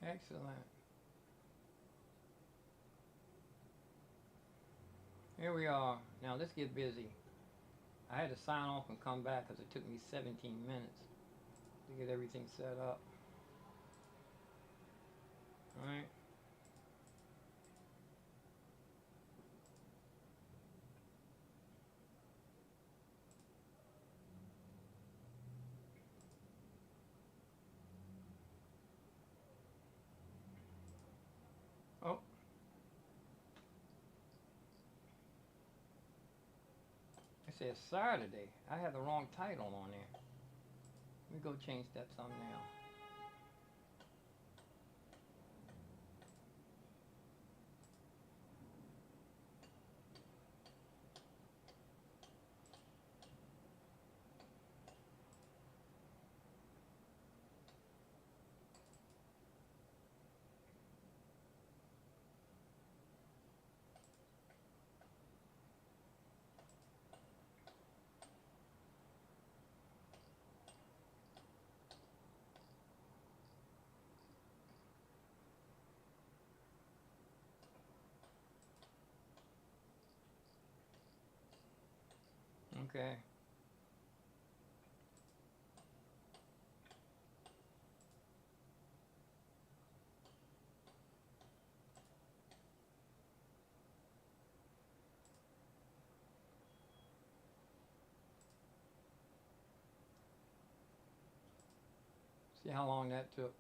Excellent. Here we are. Now let's get busy. I had to sign off and come back because it took me 17 minutes to get everything set up. Alright. Oh. It says Saturday. I have the wrong title on there. Let me go change that thumbnail. Okay. See how long that took.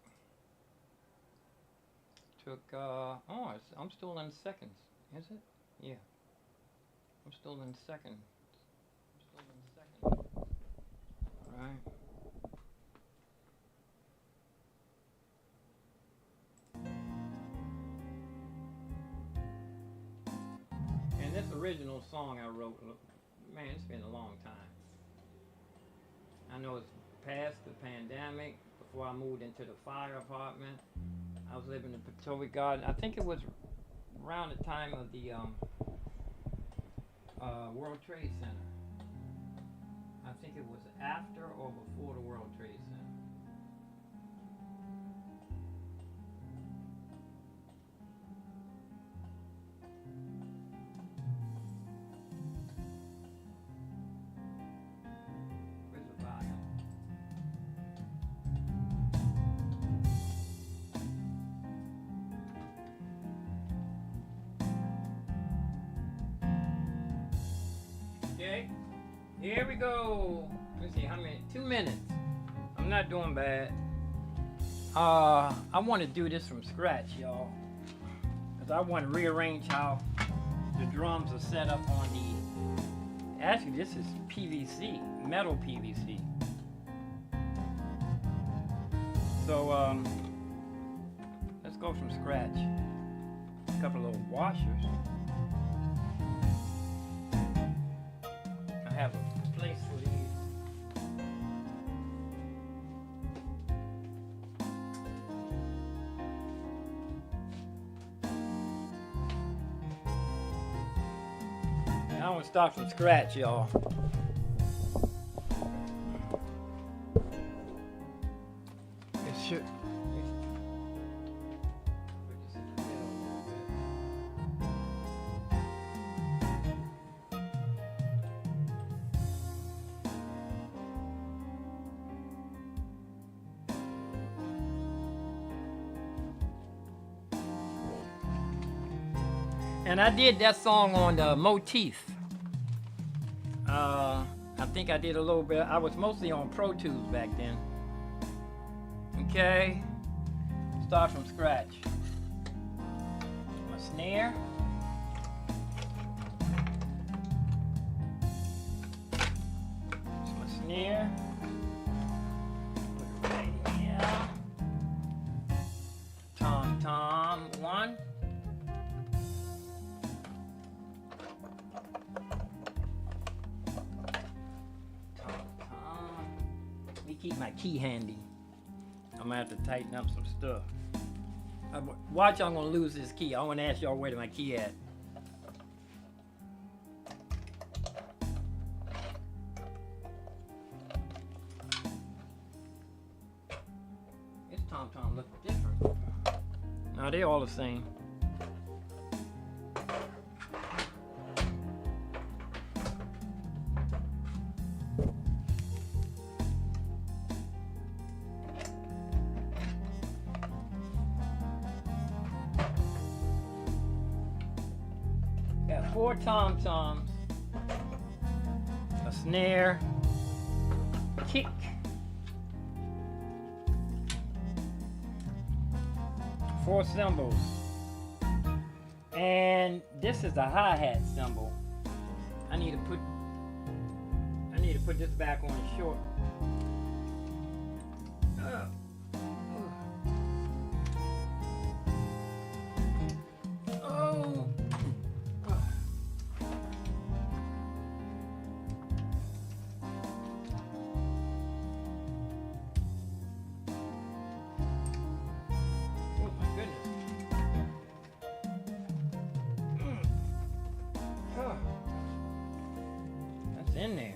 I'm still in seconds. Is it? Yeah. I'm still in seconds. Right. And this original song I wrote, man, it's been a long time. I know it's past the pandemic, before I moved into the fire apartment. I was living in Potomac Garden. I think it was around the time of the World Trade Center. I think it was after or before the World Trade Center. Where's the volume? Okay, here we go. Let's see how many. 2 minutes. I'm not doing bad. I want to do this from scratch, y'all, because I want to rearrange how the drums are set up on the. Actually, this is PVC, metal PVC. So let's go from scratch. A couple of washers. I have a place for these. I want to start from scratch, y'all. It should. And I did that song on the Motif. I think I did a little bit. I was mostly on Pro Tools back then. Okay. Start from scratch. My snare. It's my snare. Put it right here. Tom tom one. Keep my key handy. I'm gonna have to tighten up some stuff. Watch, I'm gonna lose this key. I wanna ask y'all where my key at. This tom-tom looks different. Now they're all the same. Got 4 tom-toms, a snare, kick, four cymbals, and this is a hi-hat cymbal. I need to put this back on the short. Oh. In there.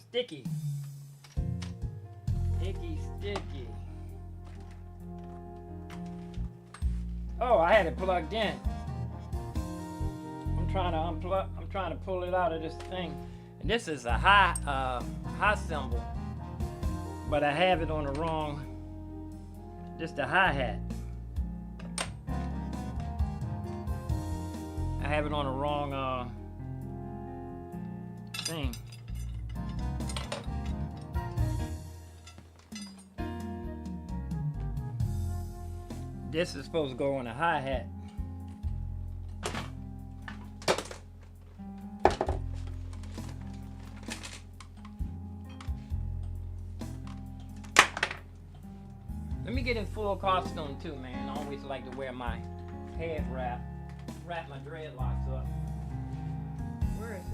Sticky. Sticky. Oh, I had it plugged in. I'm trying to pull it out of this thing. And this is a high cymbal, but I have it on the wrong. Just a hi-hat. I have it on the wrong thing. This is supposed to go on a hi-hat. Let me get in full costume too, man. I always like to wear my head wrap my dreadlocks up. Where is it?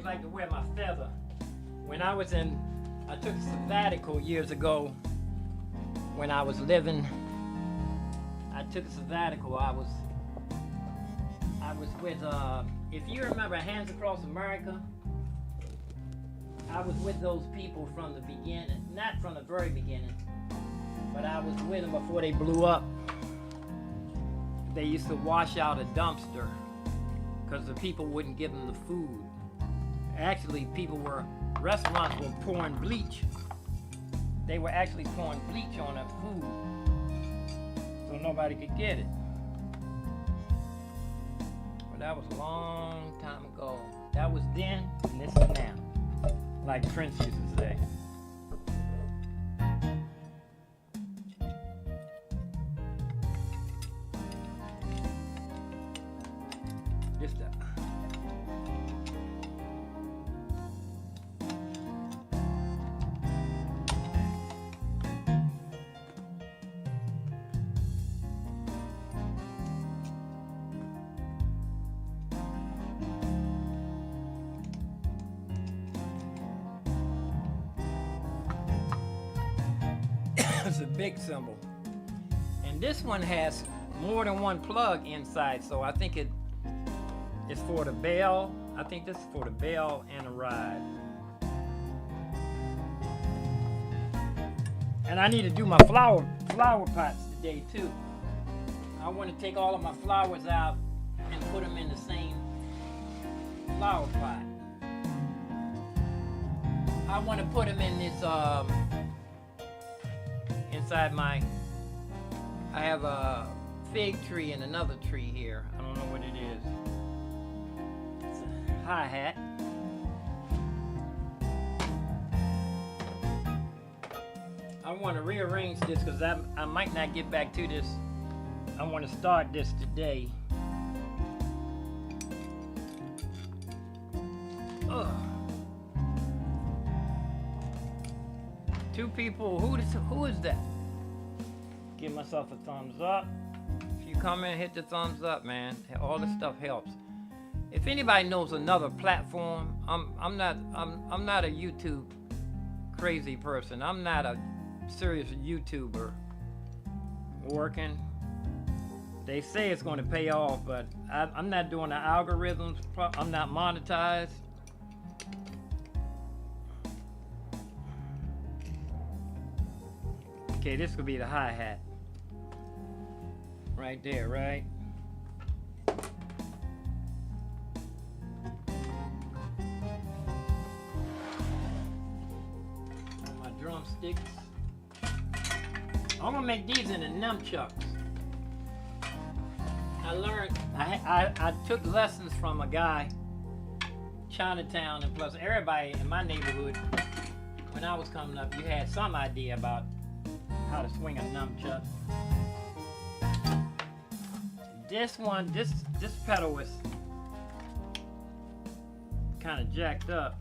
Like to wear my feather. When I took a sabbatical years ago. When I was living, I took a sabbatical. I was with, if you remember Hands Across America, I was with those people from the beginning, not from the very beginning, but I was with them before they blew up. They used to wash out a dumpster because the people wouldn't give them the food. Actually, restaurants were pouring bleach. They were actually pouring bleach on their food so nobody could get it. But that was a long time ago. That was then, and this is now. Like Prince used to say. Just that. It's a big cymbal, and this one has more than one plug inside, so I think it's for the bell. I think this is for the bell and the ride. And I need to do my flower pots today too. I want to take all of my flowers out and put them in the same flower pot. I want to put them in this inside I have a fig tree and another tree here. I don't know what it is. It's a hi-hat. I want to rearrange this because I might not get back to this. I want to start this today. Ugh. Two people. Who is that? Give myself a thumbs up. If you comment, hit the thumbs up, man. All this stuff helps. If anybody knows another platform, I'm not a YouTube crazy person. I'm not a serious YouTuber working. They say it's going to pay off, but I'm not doing the algorithms. I'm not monetized. Okay, this could be the hi-hat. Right there, right? My drumsticks. I'm gonna make these in the nunchucks. I learned, I took lessons from a guy, Chinatown, and plus everybody in my neighborhood, when I was coming up, you had some idea about how to swing a nunchuck. This one, this pedal was kind of jacked up.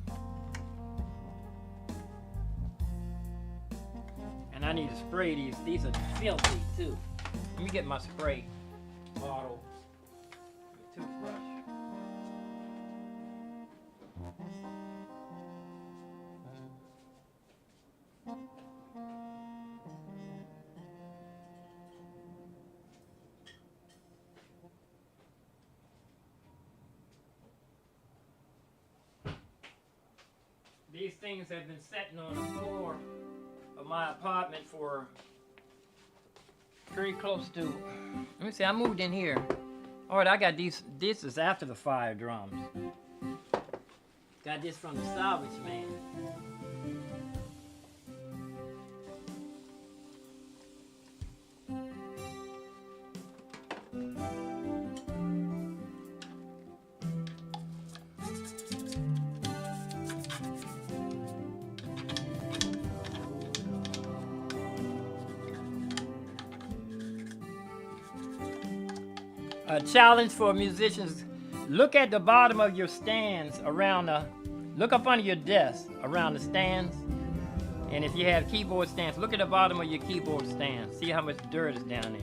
And I need to spray these. These are filthy too. Let me get my spray bottle, toothbrush. These things have been sitting on the floor of my apartment for very close to, let me see, I moved in here. All right, I got these, this is after the fire drums. Got this from the salvage man. A challenge for musicians: look at the bottom of your stands around the, look up under your desk around the stands, and if you have keyboard stands, look at the bottom of your keyboard stand. See how much dirt is down there.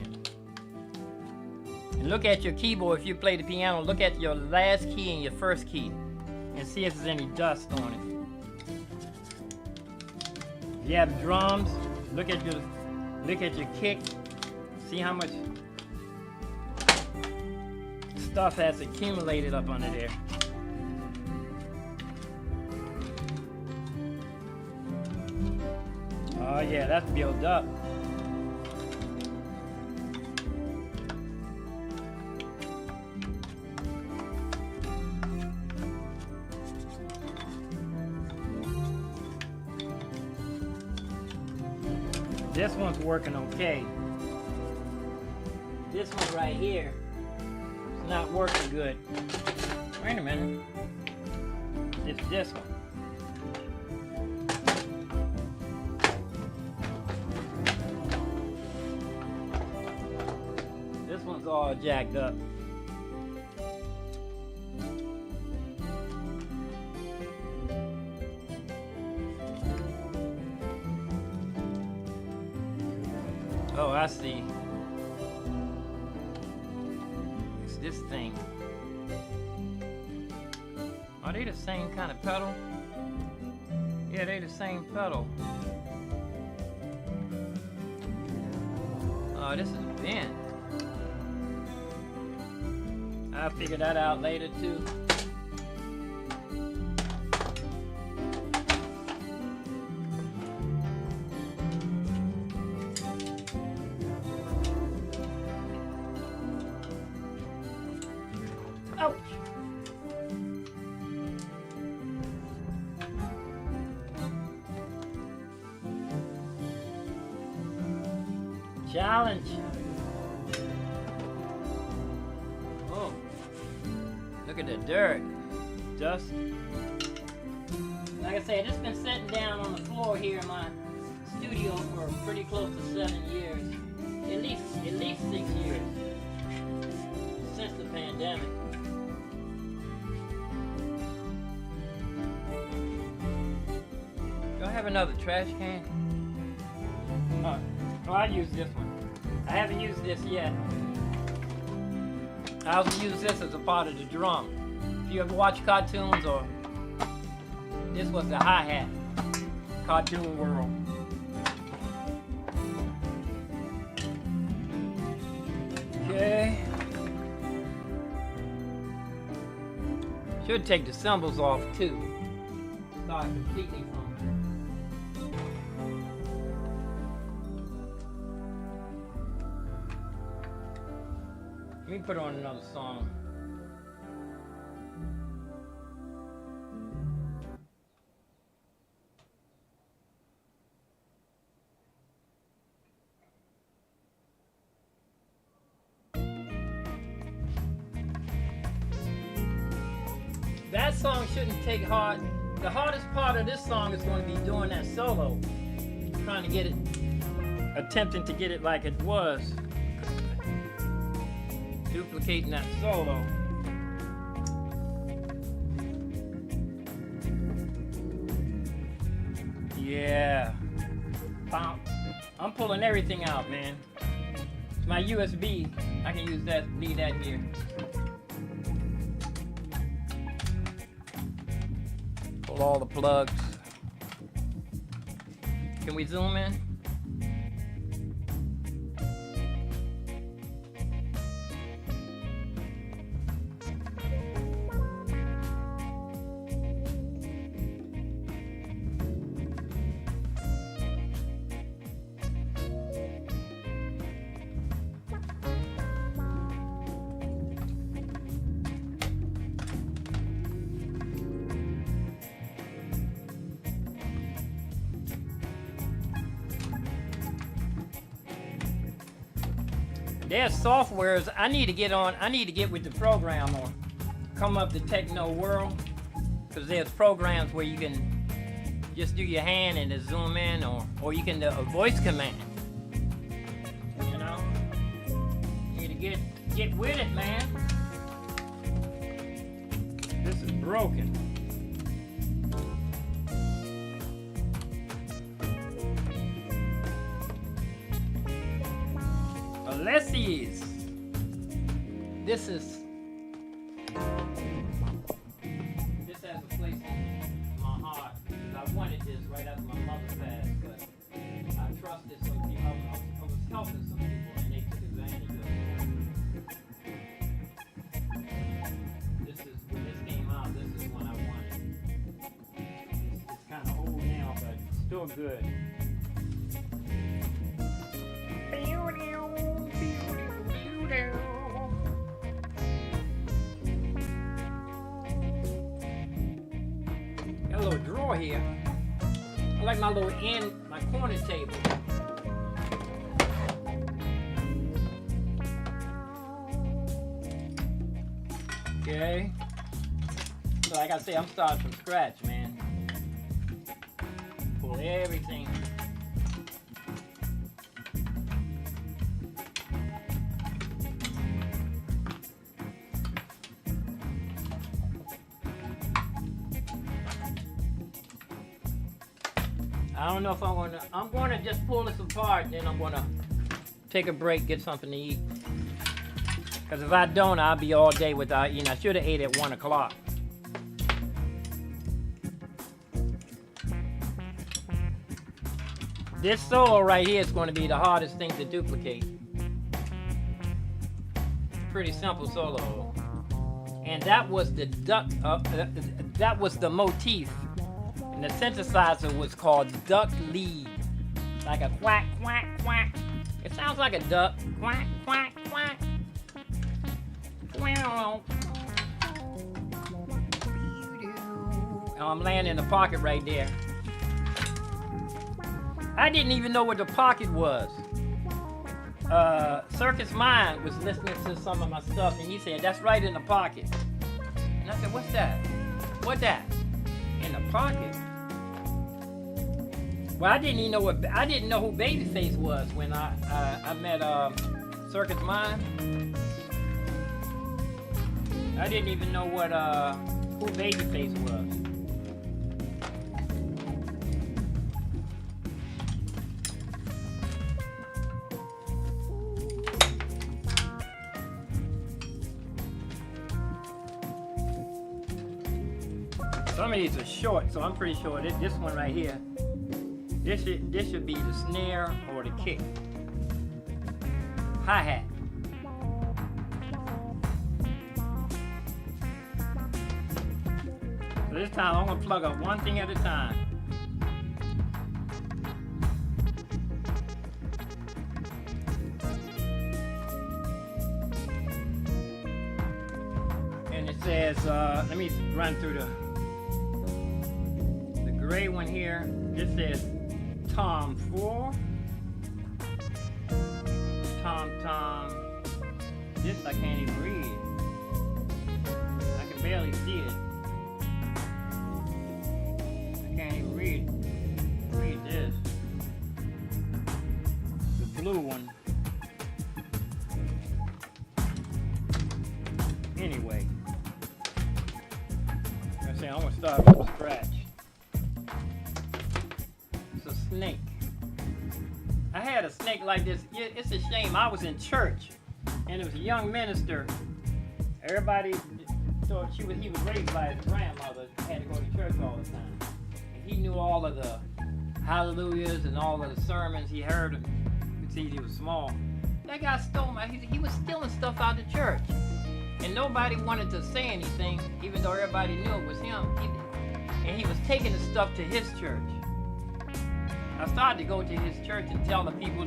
And look at your keyboard. If you play the piano, look at your last key and your first key and see if there's any dust on it. If you have drums, look at your kick. See how much stuff has accumulated up under there. Oh yeah, that's built up. This one's working okay. This one right here, not working good. Wait a minute. It's this one. This one's all jacked up. Oh, I see. This thing. Are they the same kind of pedal? Yeah, they the same pedal. Oh, this is bent. I'll figure that out later too. Ouch! Challenge! Oh, look at the dirt, dust. Like I said, it's been sitting down on the floor here in my studio for pretty close to 7 years. At least 6 years since the pandemic. Do I have another trash can? Oh, I use this one. I haven't used this yet. I also use this as a part of the drum. If you ever watch cartoons, or this was the hi-hat. Cartoon World. Okay. Should take the cymbals off too. Start completely from. Let me put on another song. That song shouldn't take hard. The hardest part of this song is going to be doing that solo. Trying to get it, attempting to get it like it was. Duplicating that solo. Yeah. I'm pulling everything out, man. It's my USB. I can use that, leave that here. Pull all the plugs. Can we zoom in? There's softwares I need to get on. I need to get with the program or come up the techno world, because there's programs where you can just do your hand and just zoom in, or you can do a voice command. You know, you need to get with it, man. This is broken. Alessia's. This has a place in my heart, because I wanted this right after my mother passed, but I trusted some people. I was helping some people and they took advantage of it. When this came out, this is one I wanted. It's kind of old now, but still good. Got a little drawer here. I like my little my corner table. Okay. So like I say, I'm starting from scratch, man. Pull everything. I don't know if I'm gonna just pull this apart, then I'm gonna take a break, get something to eat. Because if I don't, I'll be all day without eating. I should have ate at 1 o'clock. This solo right here is going to be the hardest thing to duplicate. Pretty simple solo. And that was the that was the motif. And the synthesizer was called duck lead. Like a quack, quack, quack. It sounds like a duck. Quack, quack, quack. Oh, I'm laying in the pocket right there. I didn't even know what the pocket was. Circus Mind was listening to some of my stuff and he said, that's right in the pocket. And I said, what's that? What that? In the pocket? Well, I didn't know who Babyface was when I met Circus Mind. I didn't even know who Babyface was. Some of these are short, so I'm pretty sure this one right here, this should be the snare or the kick. Hi-hat. So this time I'm gonna plug up one thing at a time. And it says, let me run through the gray one here. This says Tom 4. Tom. This I can't even read. I can barely see it. I can't even read this. The blue one. Anyway. I'm gonna start from scratch. It's a snake. I had a snake like this. It's a shame. I was in church, and it was a young minister. Everybody thought he was raised by his grandmother. Had to go to church all the time, and he knew all of the hallelujahs and all of the sermons. He heard them. You could see he was small. That guy stole he was stealing stuff out of the church, and nobody wanted to say anything, even though everybody knew it was him. And he was taking the stuff to his church. I started to go to his church and tell the people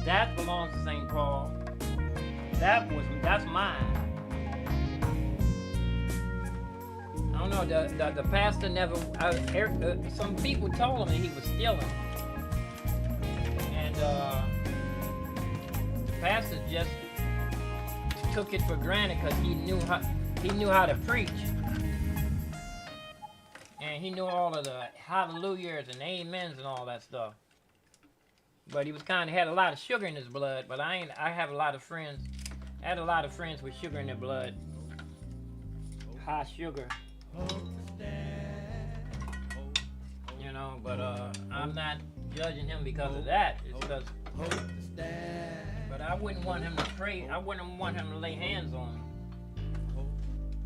that belongs to St. Paul. That's mine. I don't know. The pastor never. Some people told him that he was stealing, and the pastor just took it for granted because he knew how to preach. And he knew all of the hallelujahs and amens and all that stuff. But he was had a lot of sugar in his blood. But I have a lot of friends. I had a lot of friends with sugar in their blood. High sugar. You know, but I'm not judging him because of that. It's because. But I wouldn't want him to pray. I wouldn't want him to lay hands on me.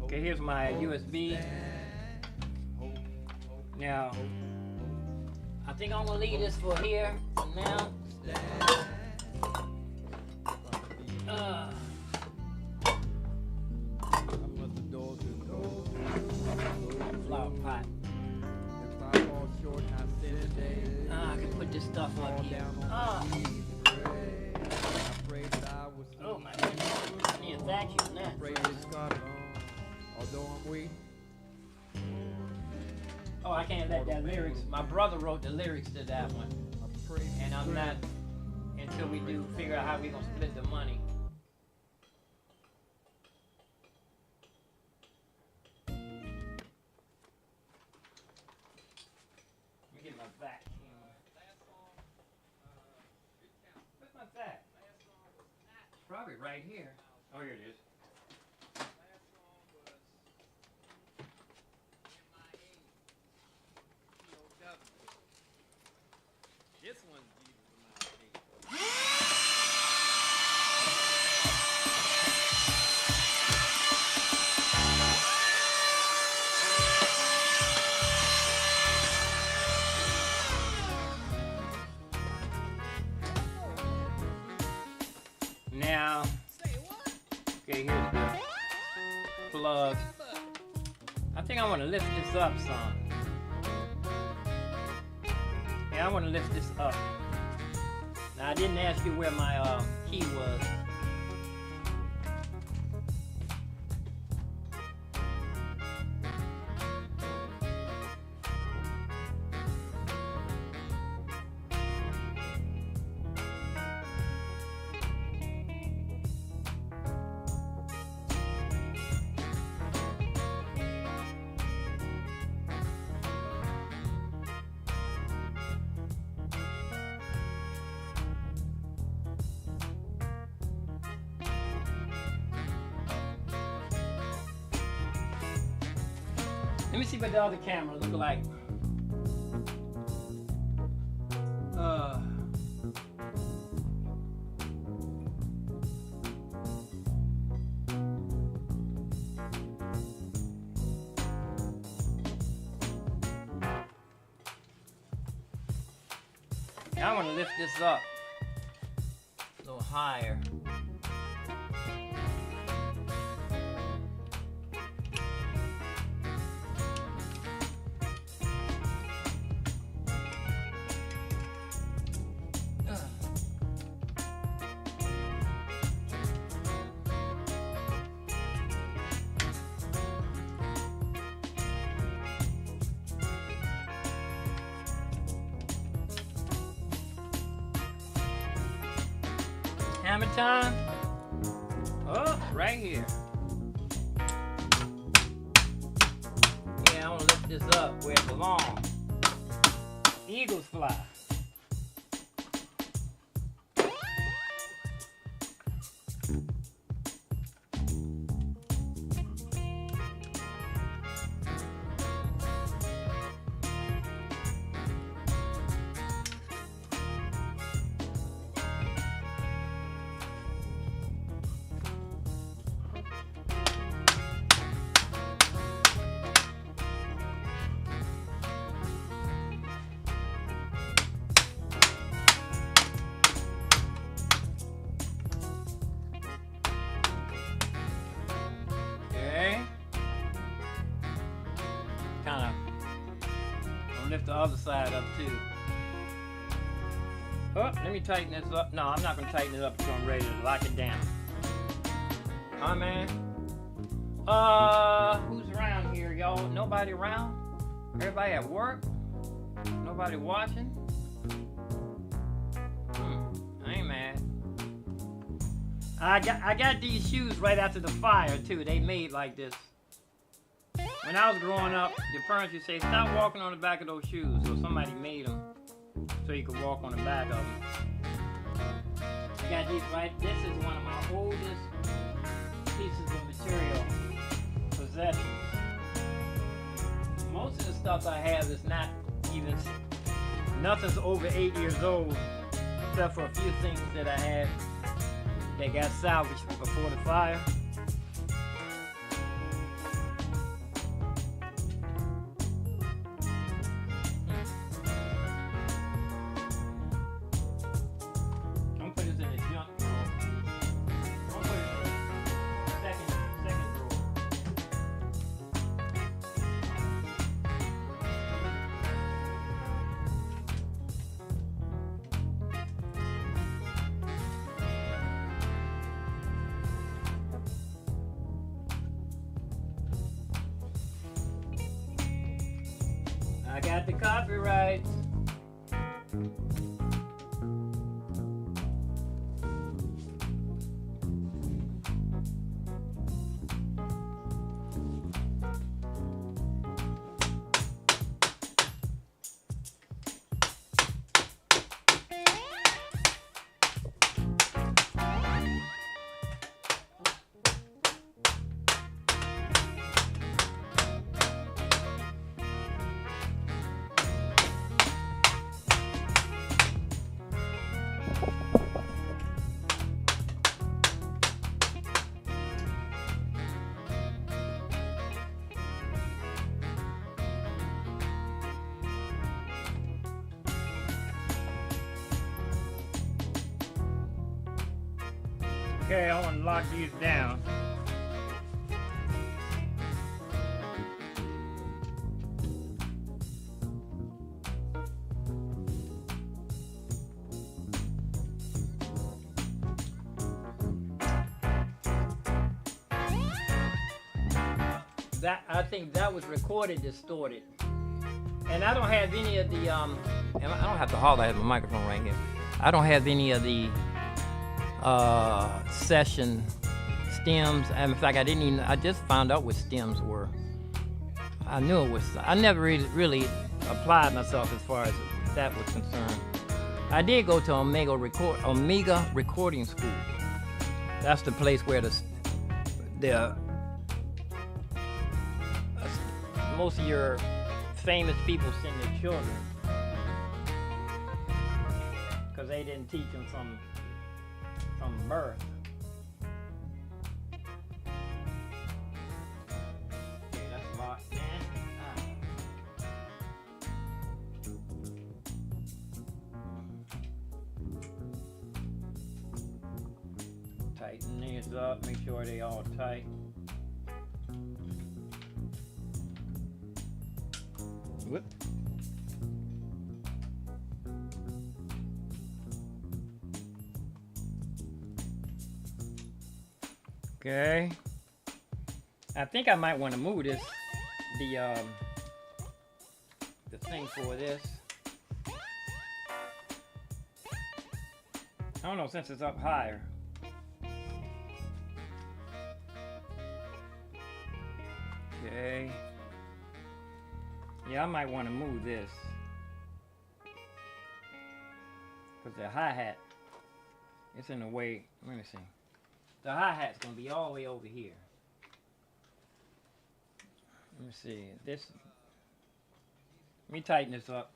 Okay, here's my USB. Now, I think I'm gonna leave this for here for now. Flower pot. I can put this stuff up here. Oh my goodness. I need a vacuum now. Although I'm weak. Oh, I can't let that lyrics. My brother wrote the lyrics to that one. And I'm not, until we do figure out how we're going to split the money. Let me get my vacuum. Where's my vac? It's probably right here. Oh, here it is. This one's Jesus in my opinion. Now, okay, here's the plug. I think I want to lift this up some. I want to lift this up. Now I didn't ask you where my key was. Let me see what the other camera look like. I want to lift this up a little higher. Hammer time. Oh, right here. Yeah, I want to lift this up where it belongs. Eagles fly. Lift the other side up too. Oh, let me tighten this up. No, I'm not gonna tighten it up until I'm ready to lock it down. Huh, man? Who's around here, y'all? Nobody around? Everybody at work? Nobody watching? I ain't mad. I got these shoes right after the fire too. They made like this. When I was growing up, your parents used to say, stop walking on the back of those shoes. So somebody made them so you could walk on the back of them. I got these right. This is one of my oldest pieces of material possessions. Most of the stuff I have is not even, nothing's over 8 years old, except for a few things that I had that got salvaged before the fire. I got the copyrights. Okay, I want to lock these down. I think that was recorded distorted. And I don't have any of the and I don't have to holler, I have the microphone right here. I don't have any of the session stems. And in fact, I just found out what stems were. I knew it was, I never really applied myself as far as that was concerned. I did go to Omega Recording School. That's the place where most of your famous people send their children, because they didn't teach them from birth. Okay, that's locked in. Tighten these up, make sure they all tight. Whoop. Okay. I think I might want to move this, the thing for this. I don't know, since it's up higher. Okay. Yeah, I might want to move this. Because the hi-hat, it's in the way. Let me see. The hi-hat's going to be all the way over here. Let me see. This. Let me tighten this up.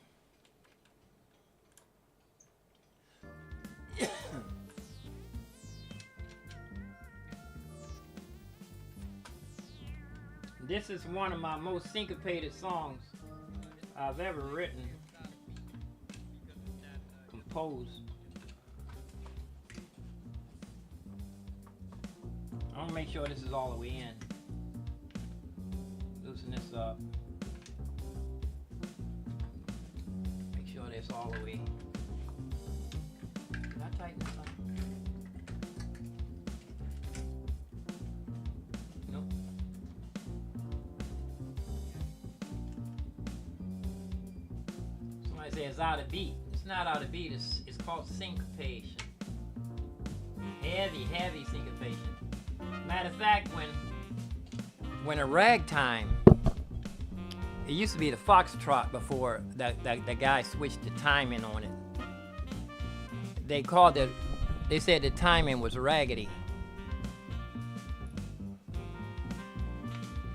This is one of my most syncopated songs I've ever written, composed. I want to make sure this is all the way in. Loosen this up. Make sure this all the way. Can I tighten this up? It's out of beat. It's not out of beat. It's called syncopation. Heavy syncopation. Matter of fact, when a ragtime, it used to be the foxtrot before that guy switched the timing on it. They said the timing was raggedy.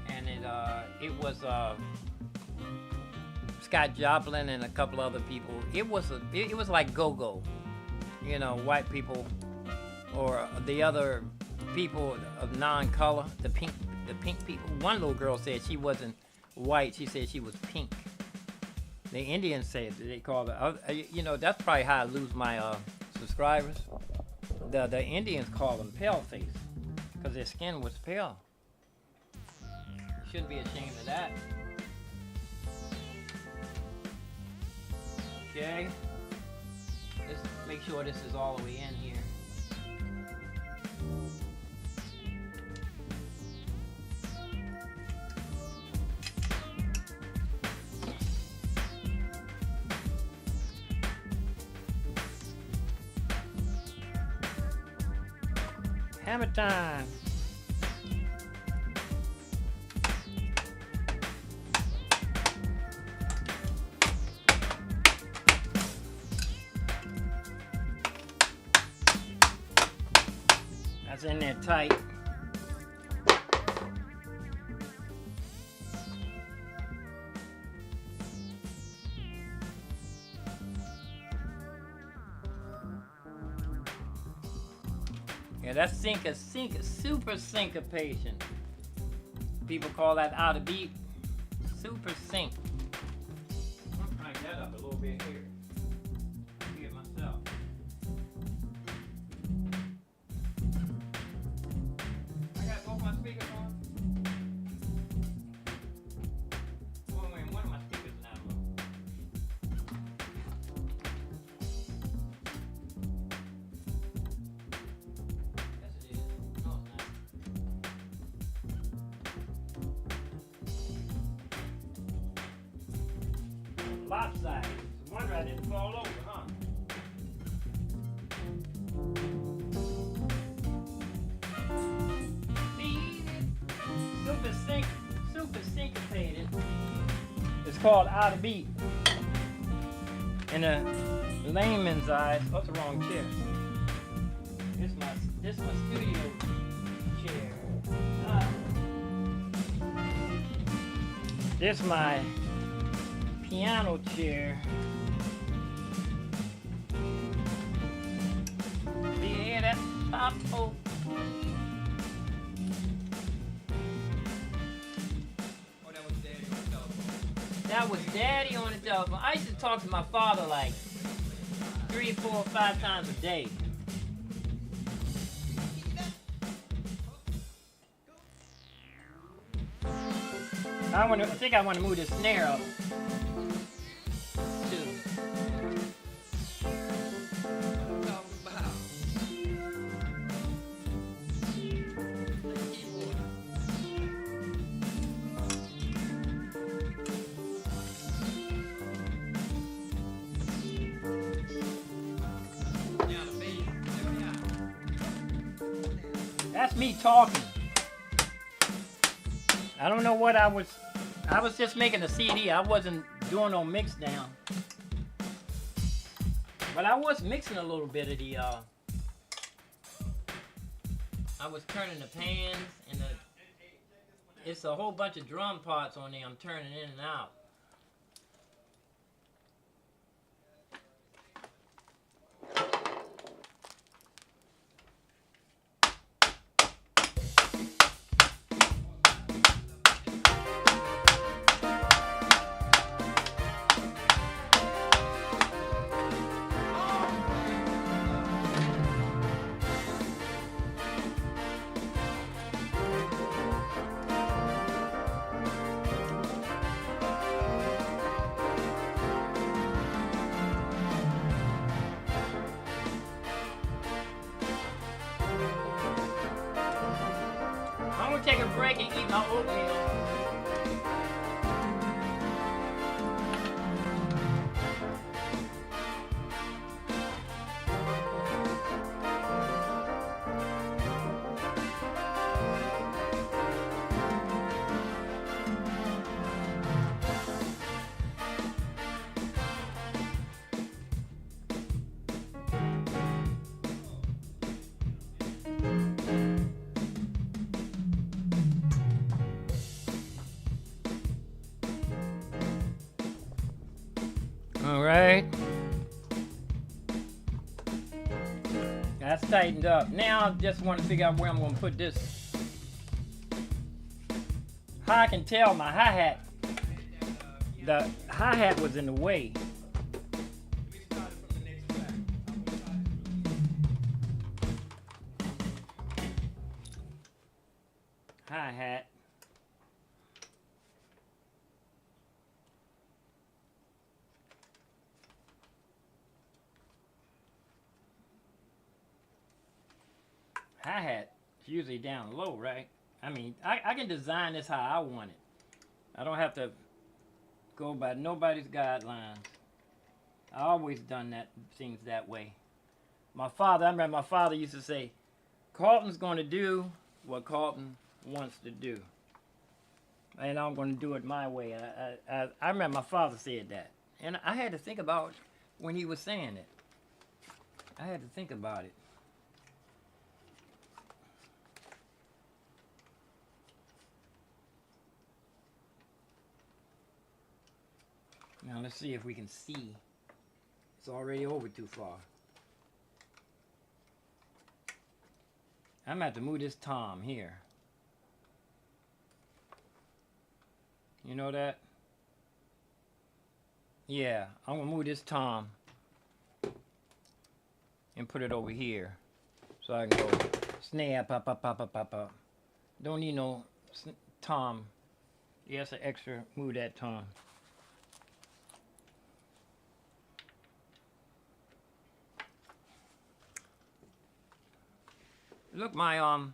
And it was Scott Joplin and a couple other people. It was like go-go, you know, white people or the other people of non-color, the pink people. One little girl said she wasn't white. She said she was pink. The Indians said they called her. You know, that's probably how I lose my subscribers. The Indians call them pale face because their skin was pale. You shouldn't be ashamed of that. Okay, let's make sure this is all the way in here. Hammer time. In there tight. Yeah, that's super syncopation. People call that out of beat. Super sync. I'm gonna crank that up a little bit here. See it myself. My speakers on? One of my speakers now. Yes, it is. No, it's not. Lopsided. No wonder I didn't fall over, huh? Super syncopated. It's called out of beat. In a layman's eyes, what's the wrong chair? This my studio chair. This my piano chair. Do you hear that pop? Oh. That was Daddy on the telephone. I used to talk to my father like 3, 4, 5 times a day. I think I want to move this snare up too. That's me talking. I don't know what I was just making a CD. I wasn't doing no mix down. But I was mixing a little bit of the I was turning the pans and it's a whole bunch of drum parts on there I'm turning in and out. I'm gonna take a break and eat my oatmeal. All right. That's tightened up. Now I just want to figure out where I'm going to put this. How I can tell my hi-hat. The hi-hat was in the way. Hi-hat. Hi-hat is usually down low, right? I mean, I can design this how I want it. I don't have to go by nobody's guidelines. I always done things that way. I remember my father used to say, Carlton's going to do what Carlton wants to do. And I'm going to do it my way. I remember my father said that. And I had to think about when he was saying it. I had to think about it. Now let's see if we can see. It's already over too far. I'm going to have to move this tom here. You know that? Yeah, I'm going to move this tom and put it over here. So I can go snare, pop, pop, pop, pop, pop, pop. Don't need no tom. Yes, an extra, move that tom. Look, my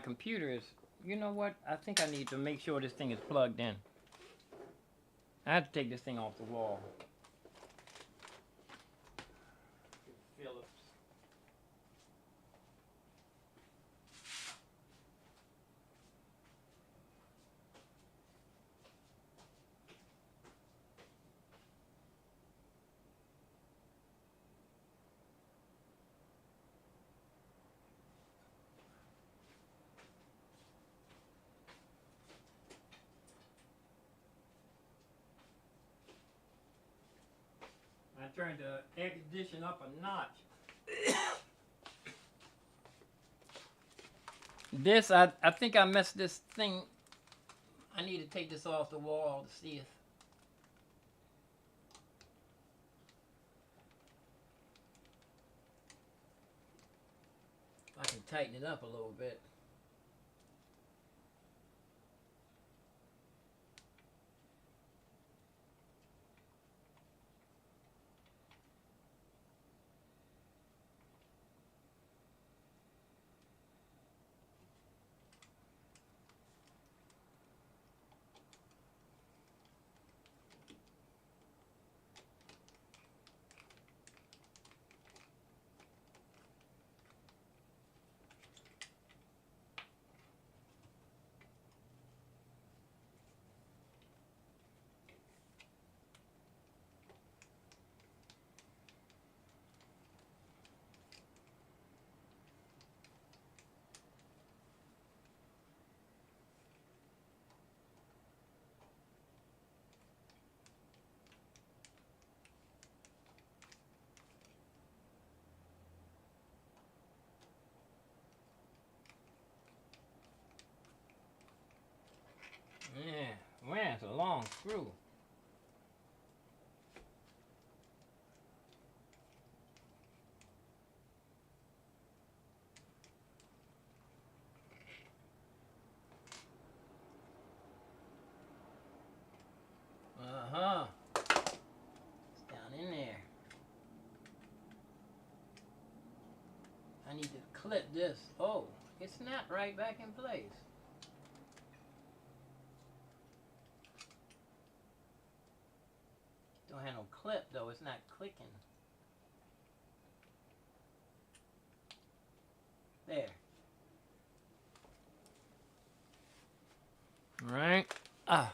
computer is, you know what? I think I need to make sure this thing is plugged in. I have to take this thing off the wall. Phillips. I turned the air conditioner up a notch. This, I think I messed this thing. I need to take this off the wall to see if I can tighten it up a little bit. wrong screw. Uh-huh. It's down in there. I need to clip this. Oh, it snapped right back in place. Don't have no clip though, it's not clicking. There. All right. Ah.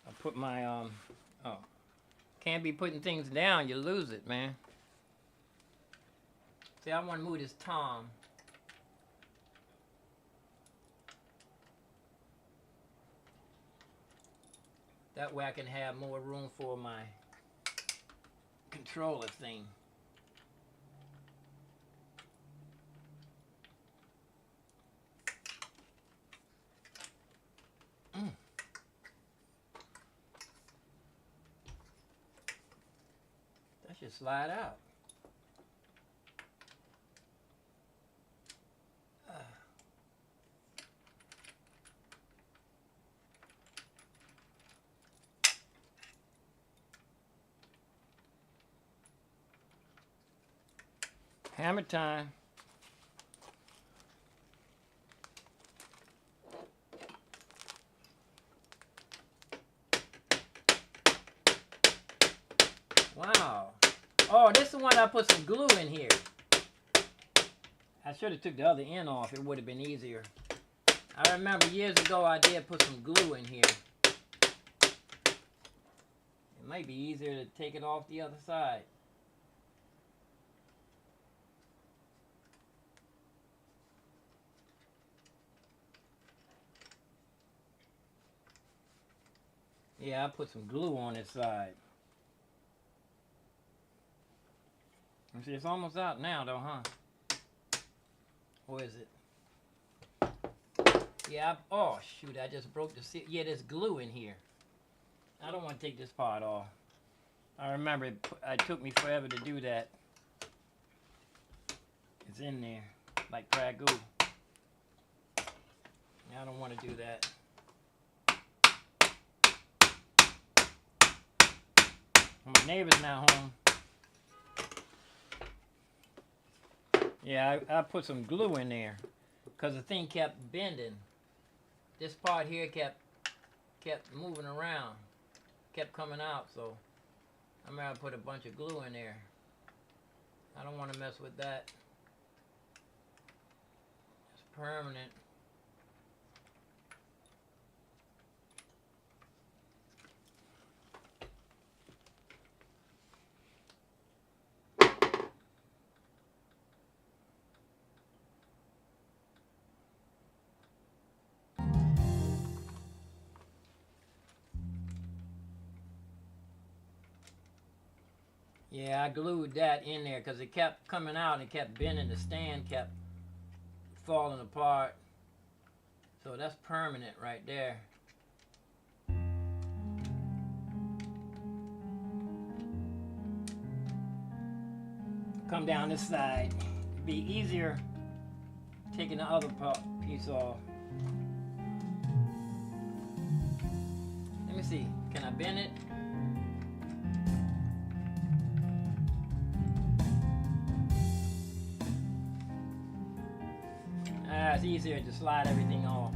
I put my oh. Can't be putting things down, you lose it, man. See, I want to move this tom. That way I can have more room for my controller thing. That should slide out. Hammer time. Wow. Oh, this is the one I put some glue in here. I should have took the other end off. It would have been easier. I remember years ago I did put some glue in here. It might be easier to take it off the other side. Yeah, I put some glue on this side. See, it's almost out now though, huh? Or is it? Yeah, oh shoot, I just broke the seal. Yeah, there's glue in here. I don't want to take this part off. I remember it took me forever to do that. It's in there, like ragu. I don't want to do that. My neighbor's not home. Yeah, I put some glue in there because the thing kept bending. This part here kept moving around, kept coming out. So I'm gonna put a bunch of glue in there. I don't want to mess with that. It's permanent. Yeah, I glued that in there because it kept coming out and it kept bending. The stand kept falling apart. So that's permanent right there. Come down this side. It'd be easier taking the other piece off. Let me see. Can I bend it? It's easier to slide everything off.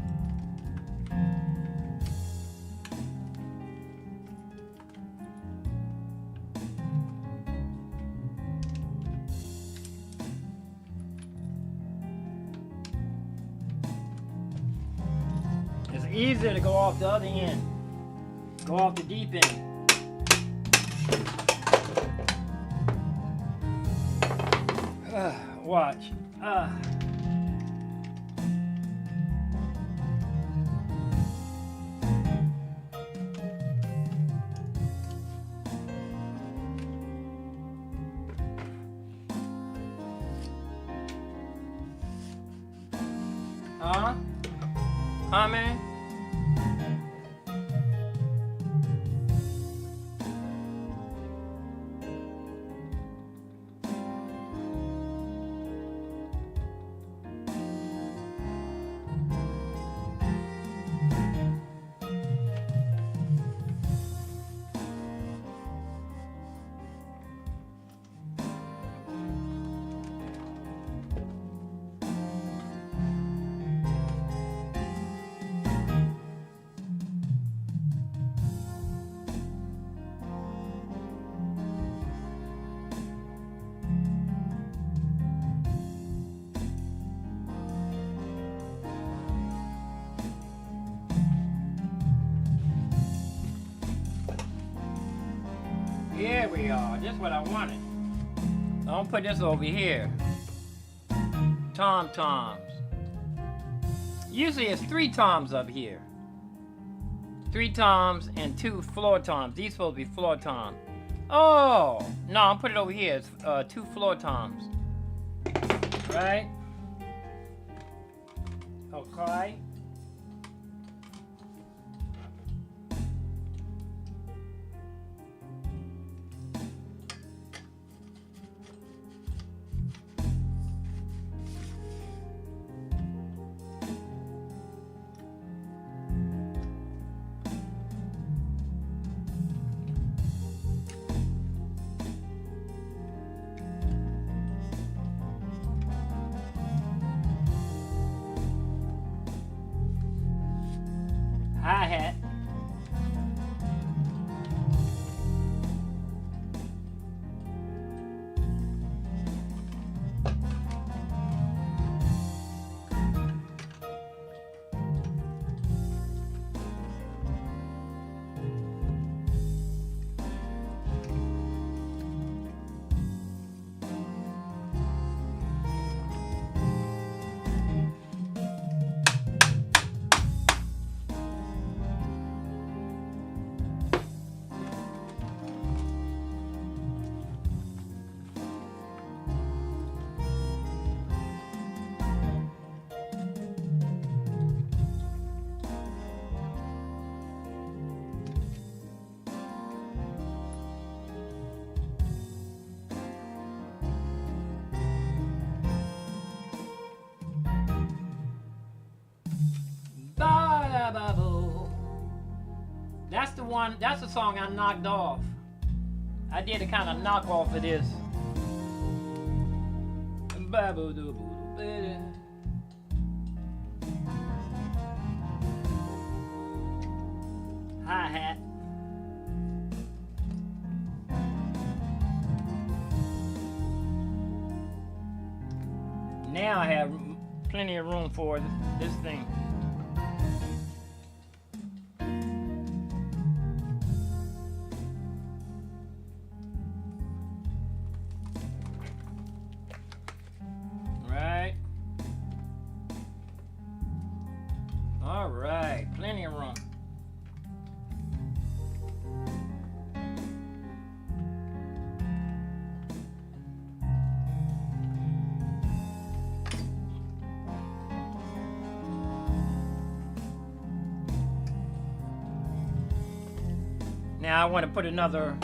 It's easier to go off the other end. Go off the deep end. Watch. Huh? Huh, man? Here we are. This is what I wanted. I'm gonna put this over here. Tom-toms. Usually it's 3 toms up here. 3 toms and 2 floor toms. These supposed to be floor toms. Oh! No, I'm putting it over here. It's 2 floor toms. Right? Okay. Hi-hat. That's the one, that's the song I knocked off. I did a kind of knockoff of this. Hi-hat. Now I have plenty of room for this thing. Right. All right, plenty of room. Now I want to put another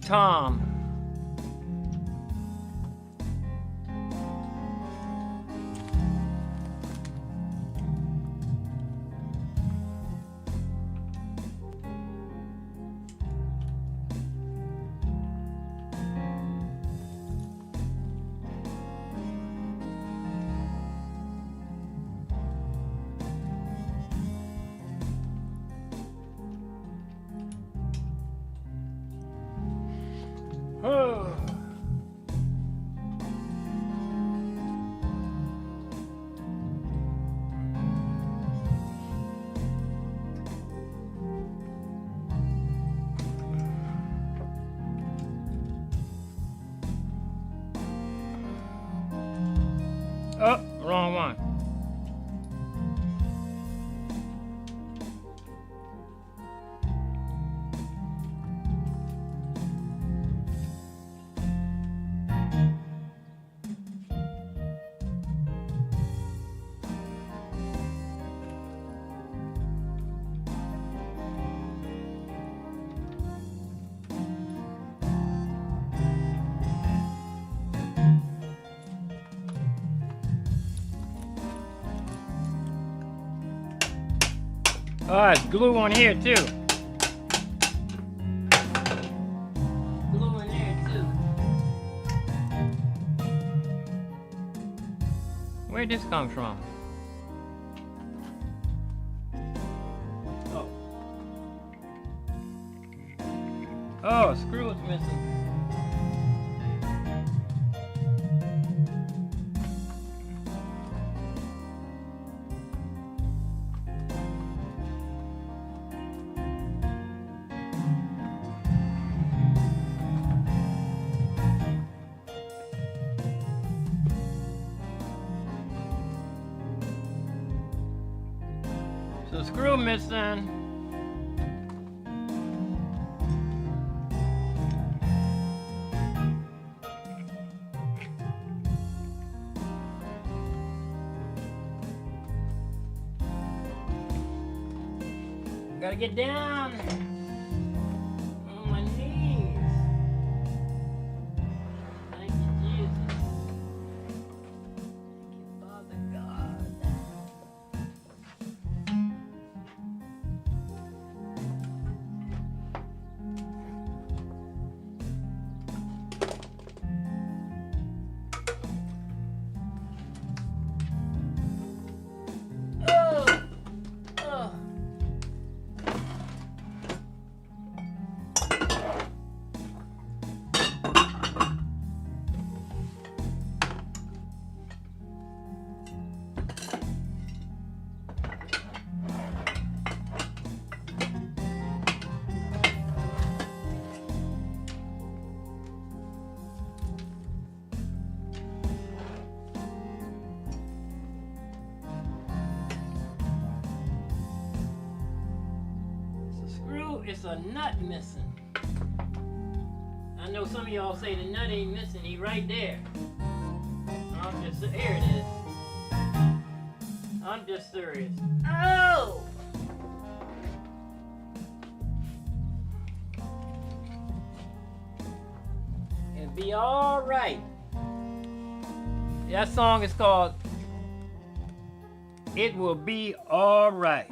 tom. Oh. Oh, wrong one. Oh, it's glue on here too. Glue in there too. Where'd this come from? Oh. Oh, a screw is missing. So screw missing. Gotta get down on my knees. Thank you, Jesus. Thank you, Father God. It's a nut missing. I know some of y'all say the nut ain't missing. He right there. Here it is. I'm just serious. Oh! It'll be all right. That song is called "It Will Be All Right."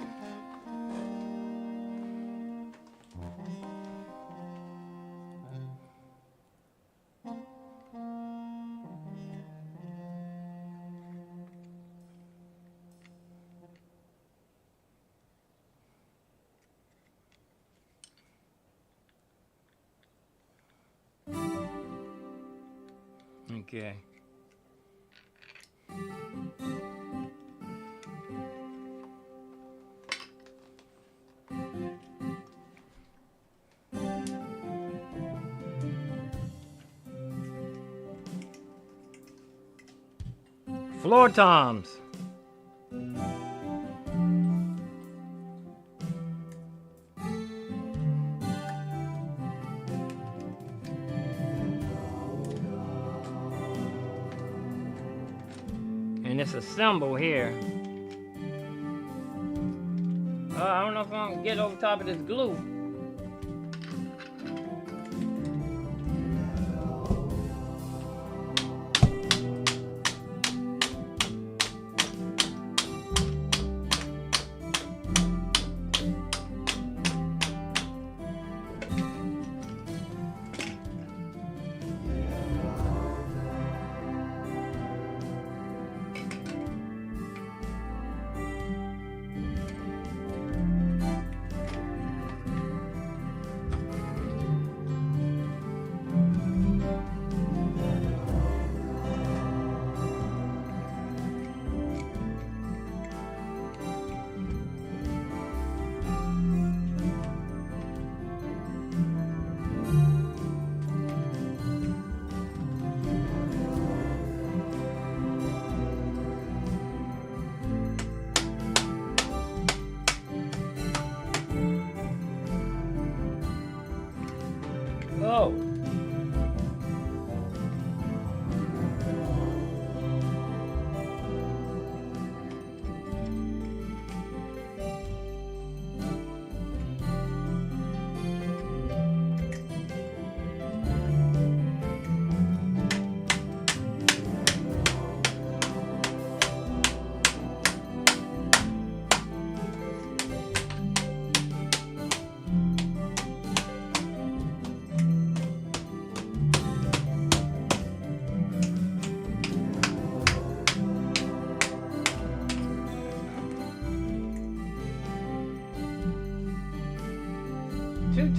Okay. Floor toms. And it's a symbol here. I don't know if I'm gonna get over top of this glue.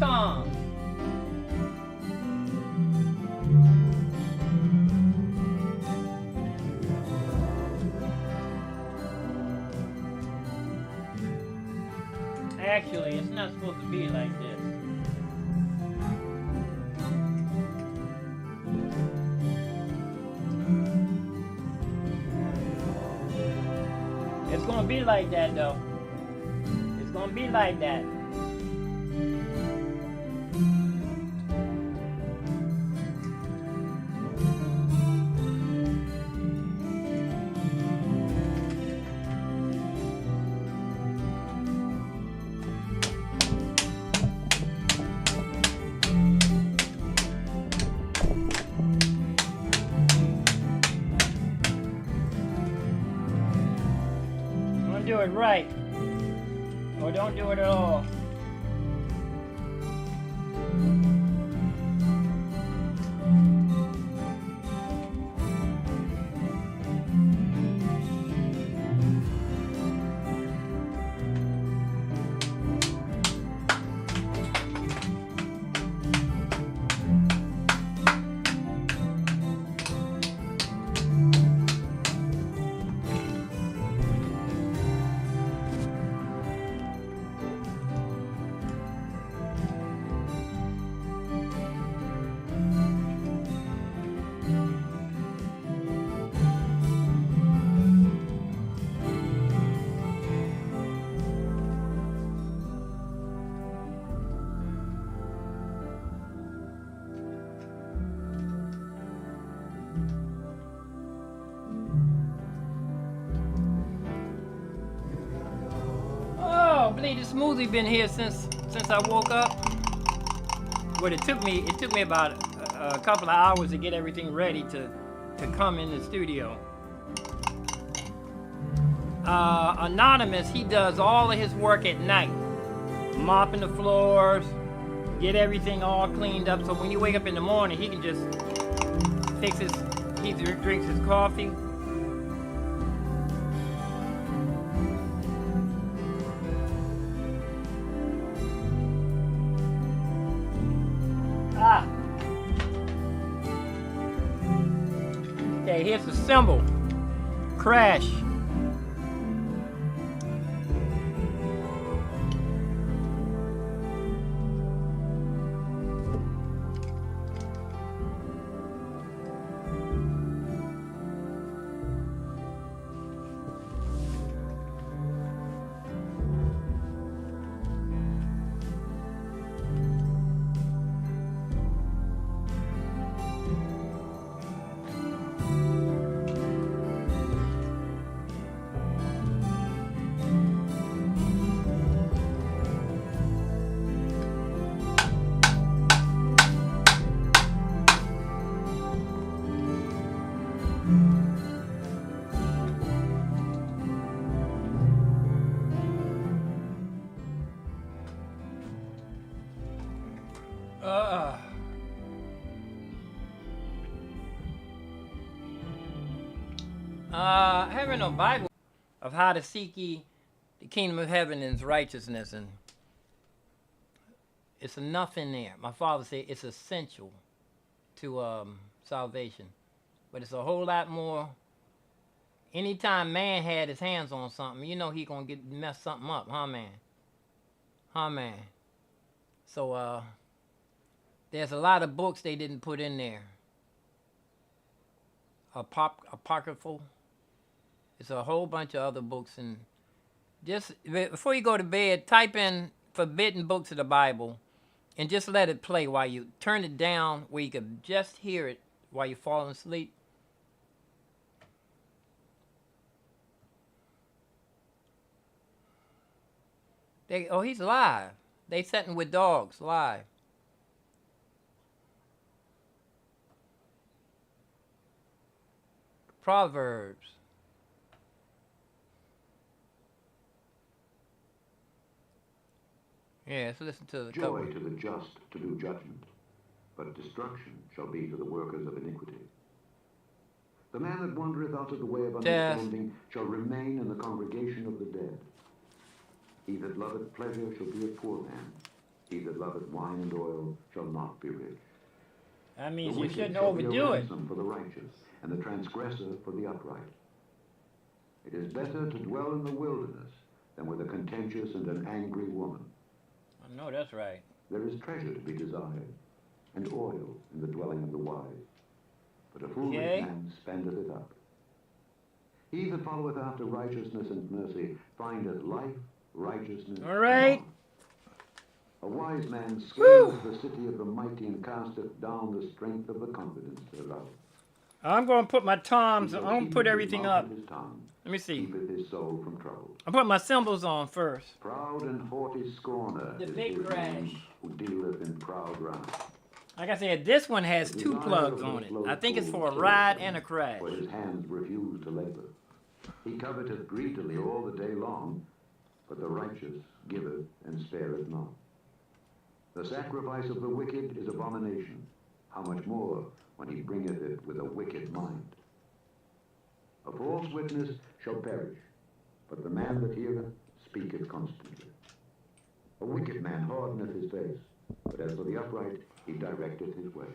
Tom. Actually, it's not supposed to be like this. It's gonna be like that though. It's gonna be like that. Do it right, or don't do it at all. I believe the smoothie been here since I woke up. But it took me about a couple of hours to get everything ready to come in the studio. Anonymous, he does all of his work at night, mopping the floors, get everything all cleaned up. So when you wake up in the morning, he can just he drinks his coffee. Okay, here's the symbol. Crash. Having a Bible of how to seek ye the kingdom of heaven and its righteousness, and it's enough in there. My father said it's essential to salvation, but it's a whole lot more. Anytime man had his hands on something, you know he gonna mess something up, huh man? Huh man? So there's a lot of books they didn't put in there. Apocryphal. It's a whole bunch of other books, and just before you go to bed, type in forbidden books of the Bible and just let it play while you turn it down where you can just hear it while you're falling asleep. He's live. They setting with dogs live. Proverbs. Yeah, let's listen to the Joy to the just to do judgment, but destruction shall be to the workers of iniquity. The man that wandereth out of the way of understanding shall remain in the congregation of the dead. He that loveth pleasure shall be a poor man. He that loveth wine and oil shall not be rich. That means The you wicked shouldn't shall be a overdo it. ransom for the righteous, and the transgressor for the upright. It is better to dwell in the wilderness than with a contentious and an angry woman. I know that's right. There is treasure to be desired, and oil in the dwelling of the wise. But a foolish man spendeth it up. He that followeth after righteousness and mercy findeth life, righteousness, All right. and honor. A wise man scaleth the city of the mighty and casteth down the strength of the confidence thereof. I'm going to put my toms. He I'm that going to keepeth put his everything mouth up. and his tongue Let me see. keepeth his soul from trouble. I'll put my symbols on first. Proud and haughty scorner The is big his crash. name who dealeth in proud wrath. Like I said, this one has The two desire plugs of the on it. slow I think it's fool for a killeth ride him, and a crash. for his hands refuse to labor. He coveteth greedily all the day long, but the righteous giveth and spareth not. The sacrifice of the wicked is abomination. How much more when he bringeth it with a wicked mind? A false witness shall perish, but the man that heareth speaketh constantly. A wicked man hardeneth his face, but as for the upright, he directeth his way.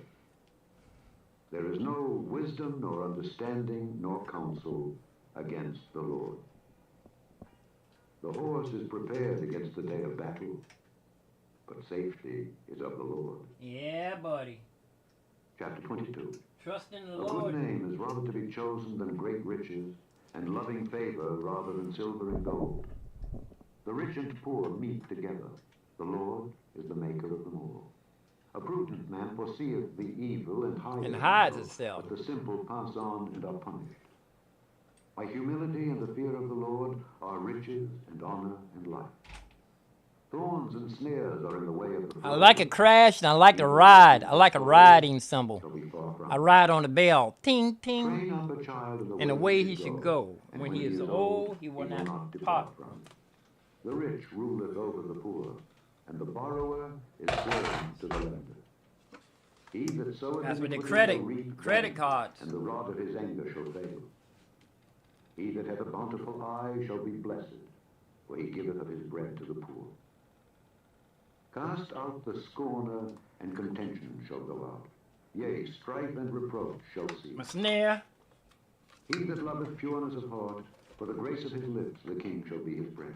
There is no wisdom, nor understanding, nor counsel against the Lord. The horse is prepared against the day of battle, but safety is of the Lord. Yeah, buddy. Chapter 22. Trust in the A Lord. good name is rather to be chosen than great riches, and loving favor rather than silver and gold. The rich and poor meet together. The Lord is the maker of them all. A prudent man foreseeth the evil and hides himself, itself. but the simple pass on and are punished. By humility and the fear of the Lord are riches and honor and life. Thorns and snares are in the way of the I like a crash and I like to ride. I like a riding symbol. shall be far from I ride on the bell. Ting, ting. Train up a child In the way he should should go. and When he is old, he will not depart depart. from it. The rich ruleth over the poor, and the borrower is servant to the lender. He that soweth That's with the iniquity shall reap credit vanity, cards. and the rod of his anger shall fail. He that hath a bountiful eye shall be blessed, for he giveth of his bread to the poor. Cast out the scorner, and contention shall go out. Yea, strife and reproach shall cease. My snare. He that loveth pureness of heart, for the grace of his lips the king shall be his friend.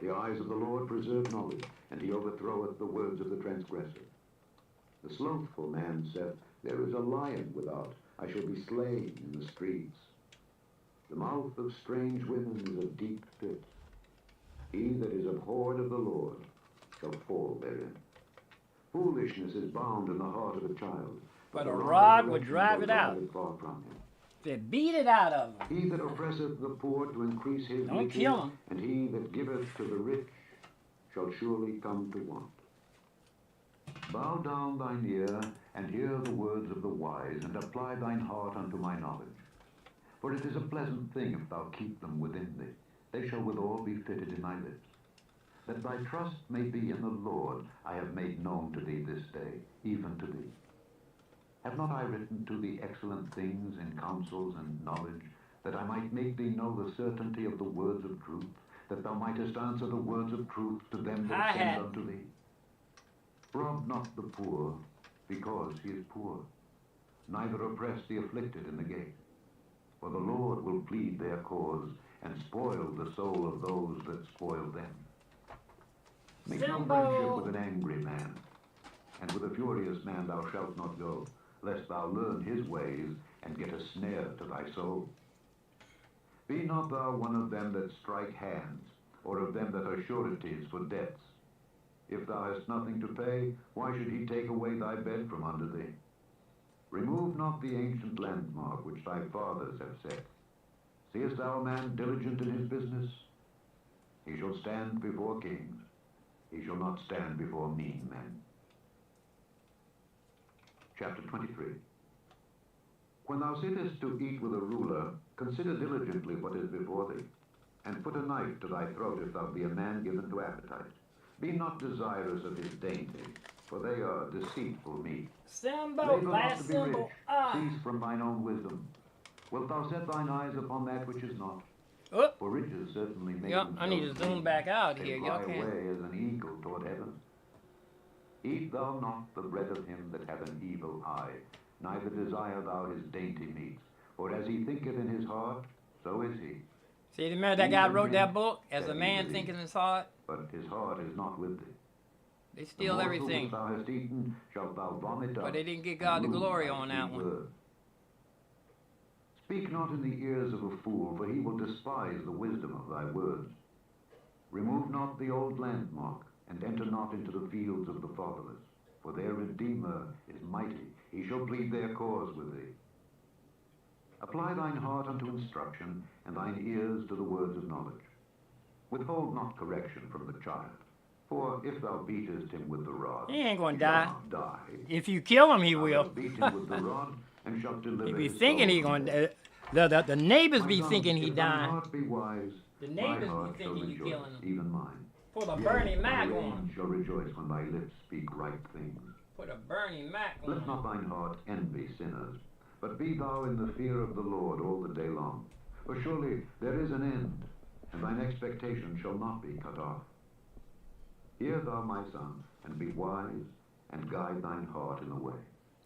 The eyes of the Lord preserve knowledge, and he overthroweth the words of the transgressor. The slothful man saith, There is a lion without, I shall be slain in the streets. The mouth of strange women is a deep pit. He that is abhorred of the Lord shall fall therein. Foolishness is bound in the heart of a child, But the a rod rod of would correction drive shall it out. drive it far from him. They beat it out of him. He that oppresseth the poor to increase his Don't riches, kill him. and he that giveth to the rich shall surely come to want. Bow down thine ear, and hear the words of the wise, and apply thine heart unto my knowledge. For it is a pleasant thing if thou keep them within thee. They shall withal be fitted in thy lips. That thy trust may be in the Lord, I have made known to thee this day, even to thee. Have not I written to thee excellent things in counsels and knowledge, that I might make thee know the certainty of the words of truth, that thou mightest answer the words of truth to them that send unto thee? Rob not the poor, because he is poor, neither oppress the afflicted in the gate. For the Lord will plead their cause, and spoil the soul of those that spoil them. Make no friendship with an angry man, and with a furious man thou shalt not go, lest thou learn his ways, and get a snare to thy soul. Be not thou one of them that strike hands, or of them that are sureties for debts. If thou hast nothing to pay, why should he take away thy bed from under thee? Remove not the ancient landmark which thy fathers have set. Seest thou a man diligent in his business? He shall stand before kings. He shall not stand before mean men. Chapter 23. When thou sittest to eat with a ruler, consider diligently what is before thee, and put a knife to thy throat if thou be a man given to appetite. Be not desirous of his dainty, for they are deceitful meat. Symbol, Labor not last to be symbol. rich. Ah. Cease from thine own wisdom. Wilt thou set thine eyes upon that which is not? Oh. For riches certainly make Yep, I need to themselves zoom vain. back out They here. fly Y'all can't. away as an eagle toward heaven. Eat thou not the bread of him that hath an evil eye, neither desire thou his dainty meats. For as he thinketh in his heart, so is he. See, remember that guy wrote that book? As a man thinking in his heart? But his heart is not with thee. They steal everything. The morsel which thou hast eaten shalt thou vomit up. But they didn't give God the glory on that one. Speak not in the ears of a fool, for he will despise the wisdom of thy words. Remove not the old landmark, and enter not into the fields of the fatherless. For their Redeemer is mighty, he shall plead their cause with thee. Apply thine heart unto instruction, and thine ears to the words of knowledge. Withhold not correction from the child, for if thou beatest him with the rod, he ain't going to shall die. not die. If you kill him, he Thou will. shalt beat him with the rod, and shalt deliver He be his thinking soul he from going death. to... The neighbors My be son, thinking he if thine dying. heart be wise, The my neighbors heart be shall thinking you rejoice, killing him. even mine. Put a Yea, Bernie Mac my on lips him. shall rejoice when thy lips speak right things. Put a Bernie Mac on Let him. not thine heart envy sinners, but be thou in the fear of the Lord all the day long. For surely there is an end, and thine expectation shall not be cut off. Hear thou, my son, and be wise, and guide thine heart in the way.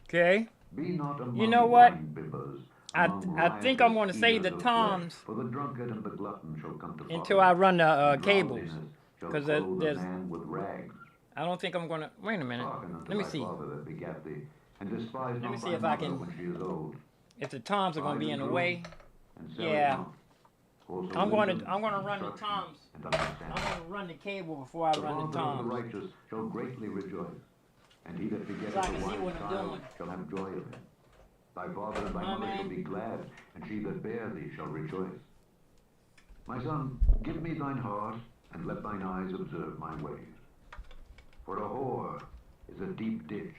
Okay. Be not among You know what? wine-bibbers, I among think I'm riotous going to save the eaters of toms flesh, for the drunkard and the glutton shall come to until follow. I run the And cables. drowsiness shall 'Cause clothe there's... a man with rags. I don't think I'm going to... Wait a minute. Hearken unto Let me thy see. father that begat thee, and despise Let me not see thy if I mother can... when she is old. If the toms are going to be in the way. And sell it Yeah. not. Also I'm going wisdom to and run the instruction toms. and I'm understanding. going to run the cable before I The run the father of the toms. righteous shall greatly rejoice, and he that begetteth So I a can see wise what I'm child doing. shall have joy of him. Thy father and thy My mother man. shall be glad, and she that bare thee shall rejoice. My son, give me thine heart, and let thine eyes observe my ways. For a whore is a deep ditch,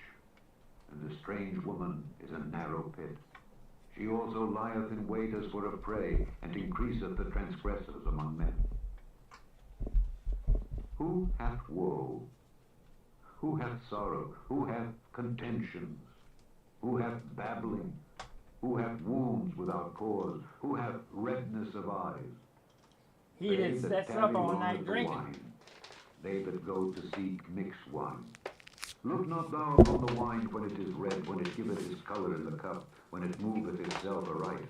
and a strange woman is a narrow pit. She also lieth in wait as for a prey, and increaseth the transgressors among men. Who hath woe? Who hath sorrow? Who hath contentions? Who hath babbling? Who hath wounds without cause? Who hath redness of eyes? He They that that sets up tarry all long night at the drinking. wine, they that go to seek mixed wine. Look not thou upon the wine when it is red, when it giveth his colour in the cup, when it moveth itself aright.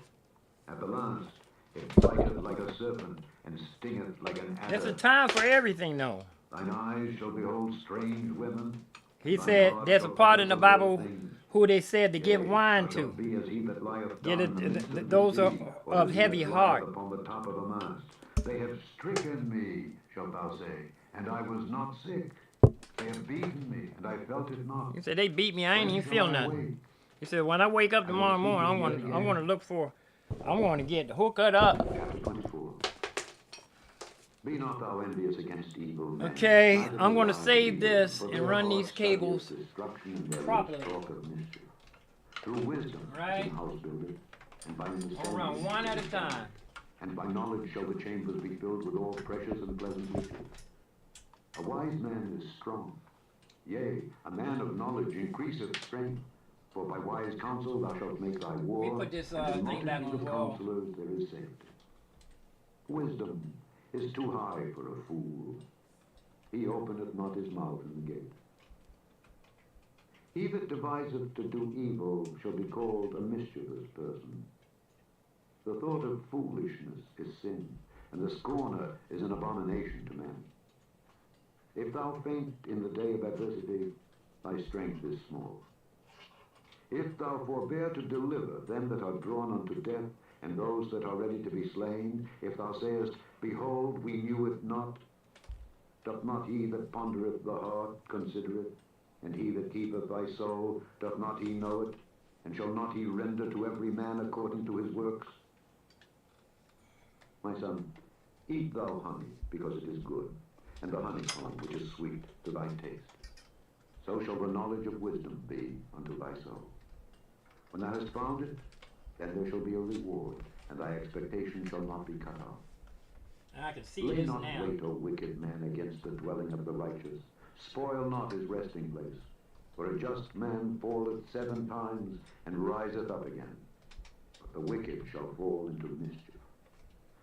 At the last, it biteth like a serpent, and stingeth like an adder. There's a time for everything, though. Thine eyes shall behold strange women. He thine said heart there's a shall part in the contemplate Bible things. who they said to give Yea, wine thou shalt to. be as he that lieth Get down in the it, midst of the those sea, are or of as he heavy that lieth heart. upon the top of a mast. They have stricken me, shalt thou say, and I was not sick. They have beaten me, and I felt it not. He said they beat me. I ain't When even shall feel I nothing. wake? He said when I wake up tomorrow morning, I'm going to look for. I'm going to get hooked up. Chapter 24. Be not thou envious against evil men. Okay, neither I'm going to desire save evil, this for and their run heart these cables studieth destruction, and their lips properly. talk of mischief. Through wisdom Right. is an house builded, and by I'll understanding run one at a time. and by knowledge shall the chambers be filled with all precious and pleasant riches. A wise man is strong. Yea, a man of knowledge increaseth strength. For by wise counsel thou shalt make thy war, Let me put this, and in thing back multitude on the of wall. counselors there is safety. Wisdom is too high for a fool. He openeth not his mouth in the gate. He that deviseth to do evil shall be called a mischievous person. The thought of foolishness is sin, and the scorner is an abomination to men. If thou faint in the day of adversity, thy strength is small. If thou forbear to deliver them that are drawn unto death, and those that are ready to be slain, if thou sayest, Behold, we knew it not, doth not he that pondereth the heart consider it? And he that keepeth thy soul, doth not he know it? And shall not he render to every man according to his works? My son, eat thou honey, because it is good, and the honeycomb which is sweet to thy taste. So shall the knowledge of wisdom be unto thy soul. When thou hast found it, then there shall be a reward, and thy expectation shall not be cut off. I can see Lay this not now. wait, O wicked man, against the dwelling of the righteous. Spoil not his resting place. For a just man falleth 7 times, and riseth up again. But the wicked shall fall into mischief.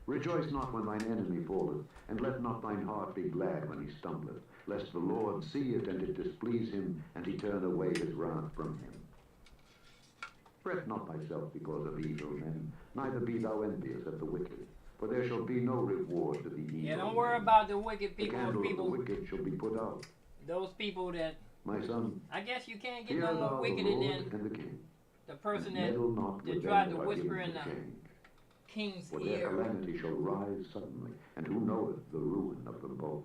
Rejoice not when thine enemy falleth, and let not thine heart be glad when he stumbleth. lest the Lord see it and it displease him, and he turn away his wrath from him. Fret not thyself because of evil men, neither be thou envious at the wicked, for there shall be no reward to the evil. Yeah, don't worry about the wicked people. The candle People, of the wicked shall be put out. those people that, My son, I guess you can't get fear no thou more the wicked Lord than and the king. the person And that meddle not with tried them to that are whisper given in to the change. king's For their ear. calamity shall rise suddenly, and who knoweth the ruin of them both?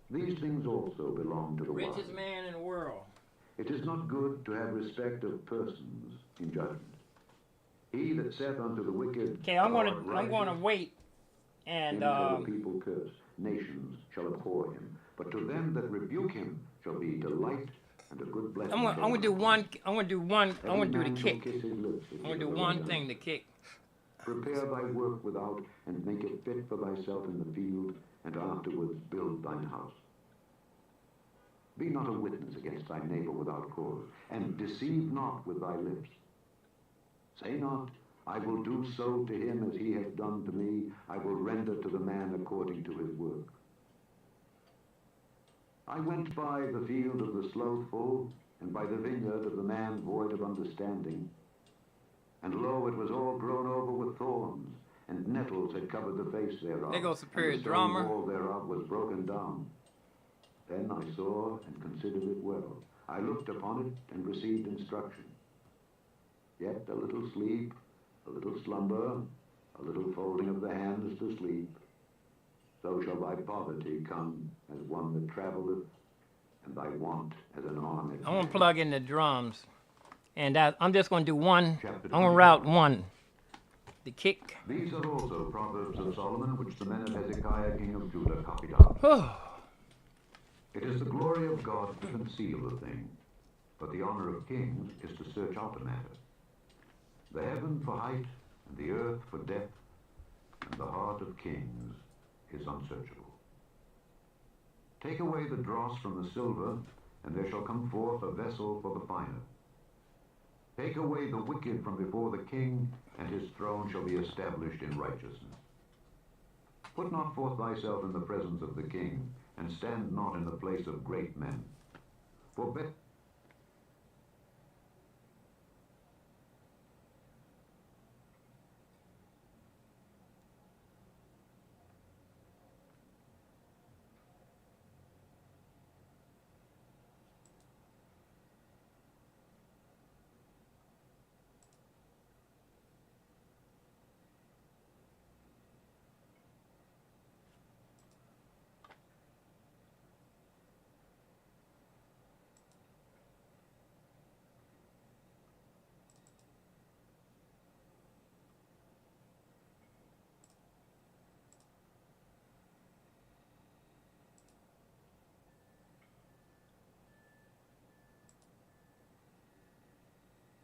These things also belong to the wise. Richest man in the world. It is not good to have respect of persons in judgment. He that saith unto the wicked, Okay, I'm Thou art gonna righteous, wait, and him shall the people curse. Nations shall abhor him. But to them that rebuke him shall be delight and a good blessing. I'm gonna do one. I'm gonna do one. I'm gonna do the kick. Kiss his lips, I'm gonna do one thing, the kick. Prepare thy work without, and make it fit for thyself in the field, and afterwards build thine house. Be not a witness against thy neighbor without cause, and deceive not with thy lips. Say not, I will do so to him as he hath done to me, I will render to the man according to his work. I went by the field of the slothful, and by the vineyard of the man void of understanding. And lo, it was all grown over with thorns, and nettles had covered the face thereof. There goes Superior and the stone Drummer. wall thereof was broken down. Then I saw and considered it well. I looked upon it and received instruction. Yet a little sleep, a little slumber, a little folding of the hands to sleep. So shall thy poverty come as one that travelleth, and thy want as an armed I'm gonna man. plug in the drums, and I'm just gonna do one. Chapter I'm gonna route 24. one. The kick. These are also Proverbs of Solomon, which the men of Hezekiah king of Judah copied out. It is the glory of God to conceal a thing, but the honor of kings is to search out a matter. The heaven for height, and the earth for depth, and the heart of kings is unsearchable. Take away the dross from the silver, and there shall come forth a vessel for the finer. Take away the wicked from before the king, and his throne shall be established in righteousness. Put not forth thyself in the presence of the king, and stand not in the place of great men. For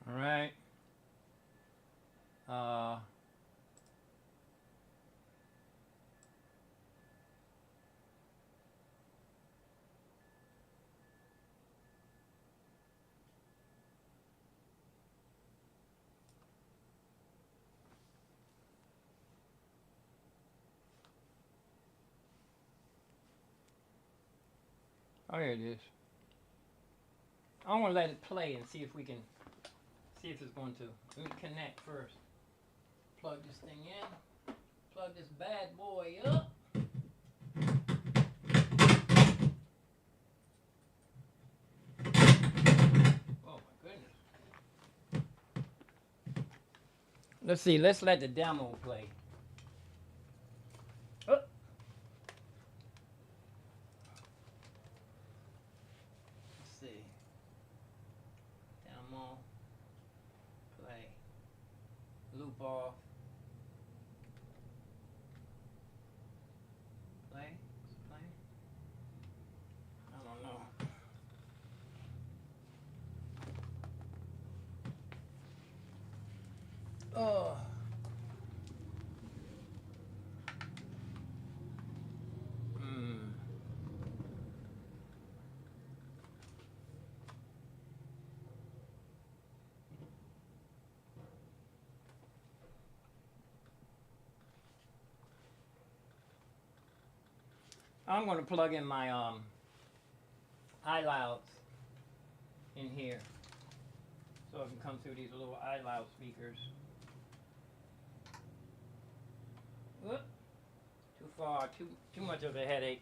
All right. Oh, here it is. I'm gonna let it play and see if we can see if it's going to. Let me connect first. Plug this thing in. Plug this bad boy up. Oh my goodness. Let's see. Let's let the demo play. Oh. Let's see. Demo. Play. Loop off. Play. Is it playing? I don't know. Oh. I'm going to plug in my iLouds in here, so it can come through these little iLoud speakers. Whoop. Too far, too much of a headache.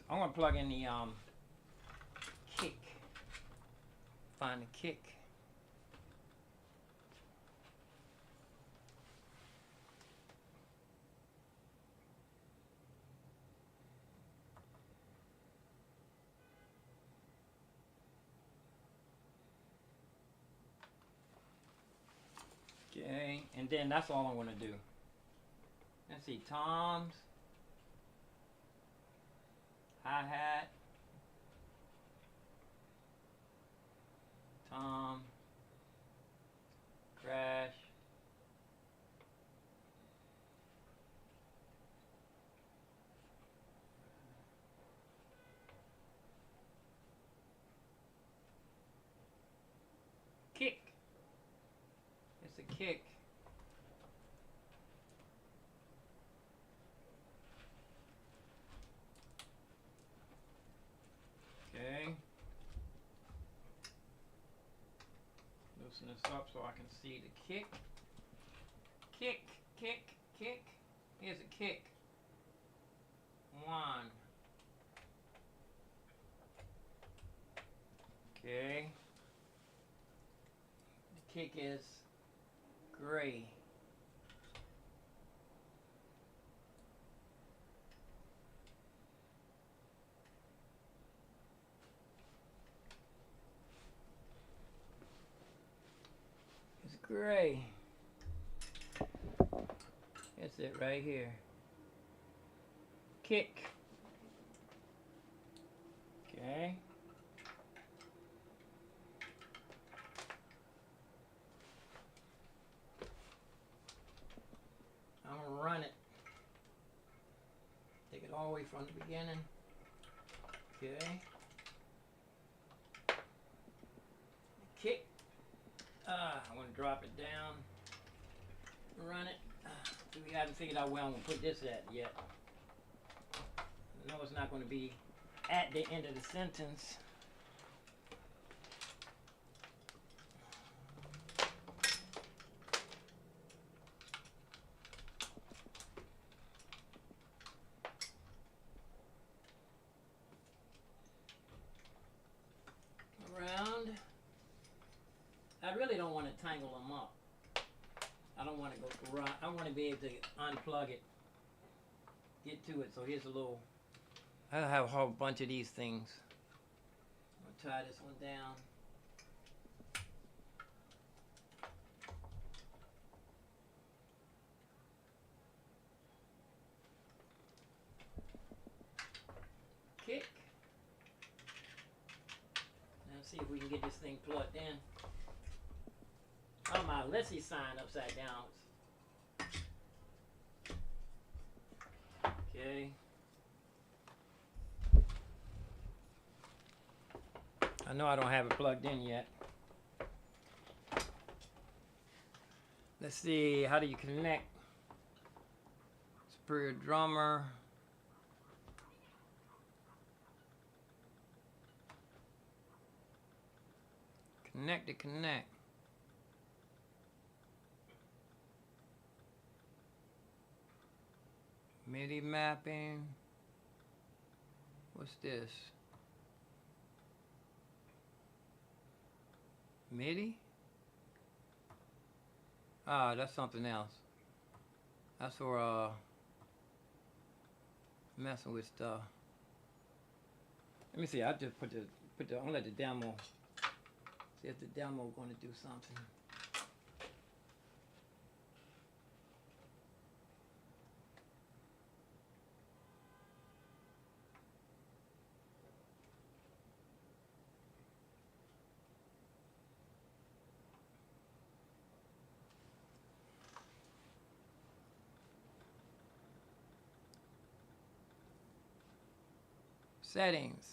I want to plug in the kick. Find the kick. Okay, and then that's all I'm going to do. Let's see, toms, hi-hat, tom, crash, kick. It's a kick. Okay. Loosen this up so I can see the kick. Kick, kick, kick. Here's a kick. 1. Okay. The kick is gray. It's gray. That's it right here. Kick. Okay. I'm gonna run it. Take it all the way from the beginning. Okay. Kick. I'm gonna drop it down. Run it. We haven't figured out where I'm gonna put this at yet. I know it's not gonna be at the end of the sentence. Around. I really don't want to tangle them up. I don't want to go through. I want to be able to unplug it, get to it. So here's a little. I have a whole bunch of these things. I'll tie this one down. Kick. Now see if we can get this thing plugged in. Oh, my Alessia sign upside down. Okay. I know I don't have it plugged in yet. Let's see, how do you connect? Superior drummer. Connect to connect. MIDI mapping. What's this? MIDI? Ah, that's something else. That's for messing with stuff. Let me see. I just put the. I'm gonna let the demo. See if the demo gonna do something. Settings.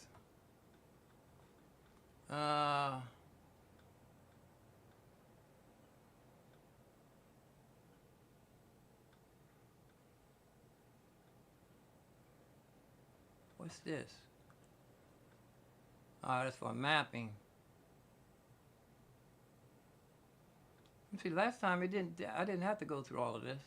What's this? Oh, that's for mapping. See, last time I didn't have to go through all of this.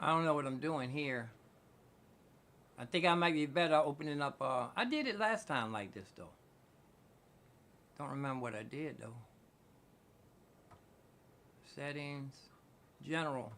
I don't know what I'm doing here. I think I might be better opening up. I did it last time like this though. Don't remember what I did though. Settings, general.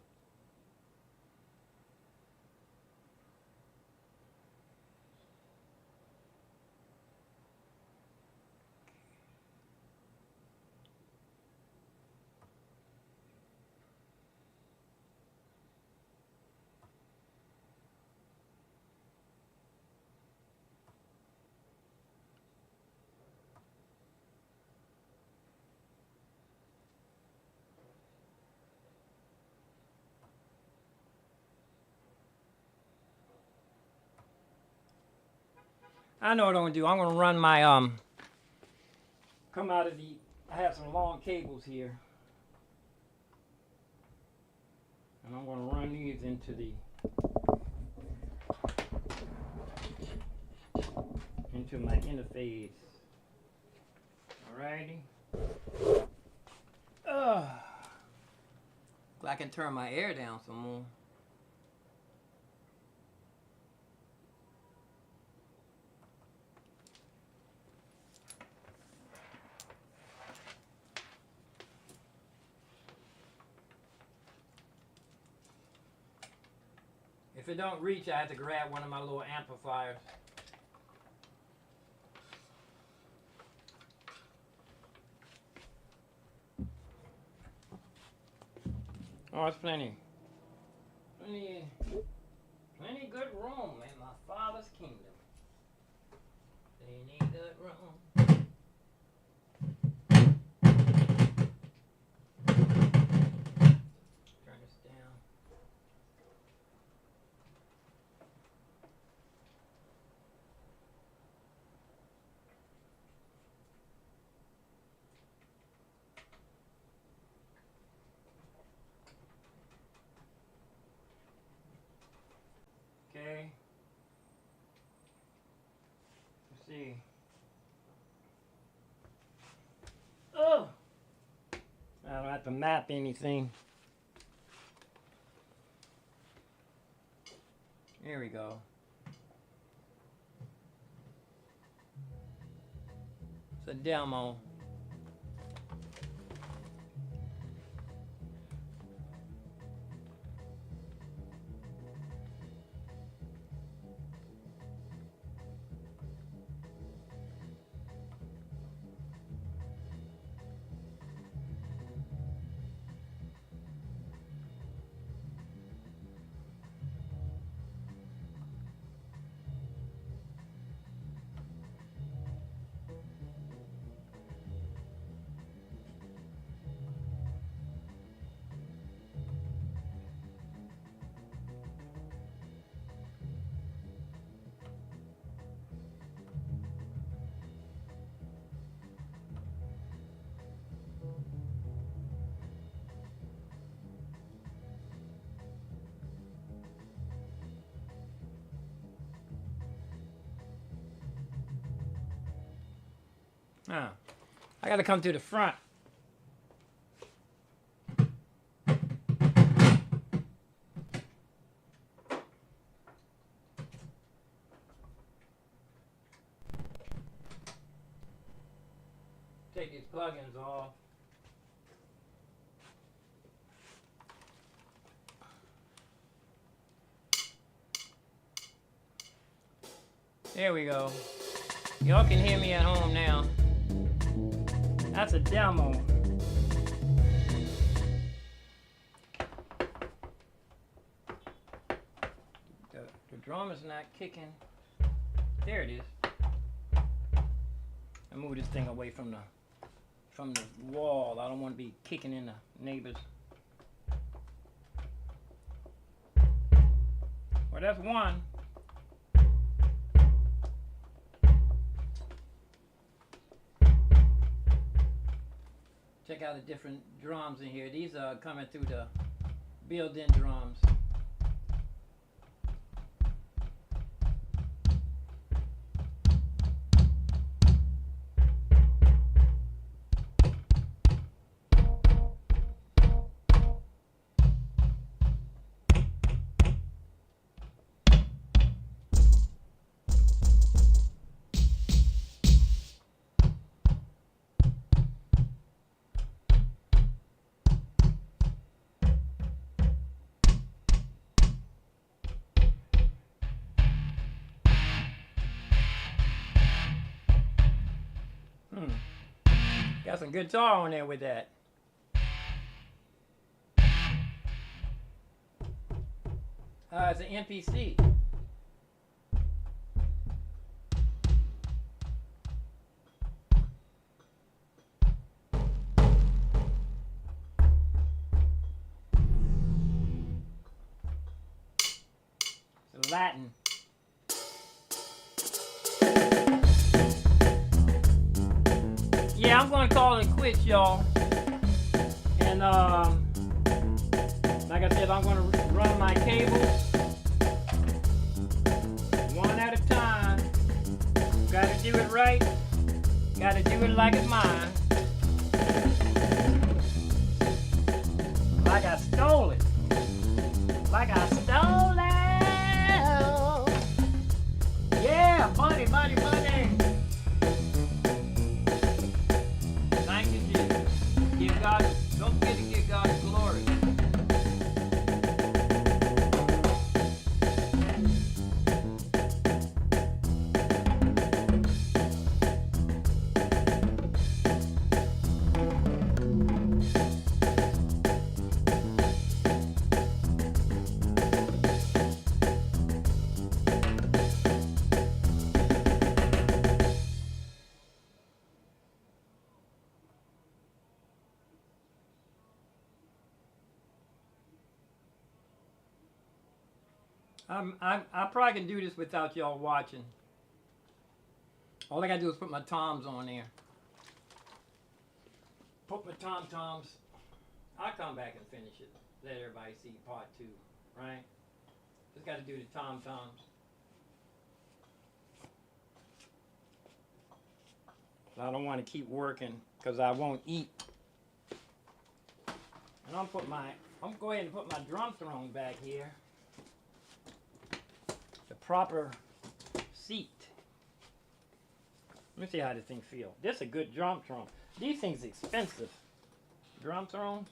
I know what I'm gonna do. I'm gonna run my come out of the. I have some long cables here, and I'm gonna run these into my interface. Alrighty. I can turn my air down some more. If it don't reach, I have to grab one of my little amplifiers. Oh, it's plenty good room in my Father's kingdom. Plenty good room. Turn this down. Okay. Let's see. Oh! I don't have to map anything. Here we go. It's a demo. Ah, I gotta come to the front. take these plugins off. There we go. Y'all can hear me at home now. That's a demo. The drum is not kicking. There it is. I move this thing away from the wall. I don't want to be kicking in the neighbors. Well, that's one. Check out the different drums in here. These are coming through the built-in drums. Got some guitar on there with that. It's an MPC. It's Latin. Yeah, I'm gonna call it quits, y'all. And like I said, I'm gonna run my cables one at a time. Gotta do it right. Gotta do it like it's mine. Like I stole it. Like I stole it. Yeah, money, money, money. Give God, don't forget to give God glory. I probably can do this without y'all watching. All I gotta do is put my toms on there. Put my tom-toms. I'll come back and finish it. Let everybody see part 2, right? Just gotta do the tom-toms. I don't want to keep working because I won't eat. And I'm gonna go ahead and put my drum throne back here. The proper seat. Let me see how this thing feels. This is a good drum throne. These things are expensive. Drum throne.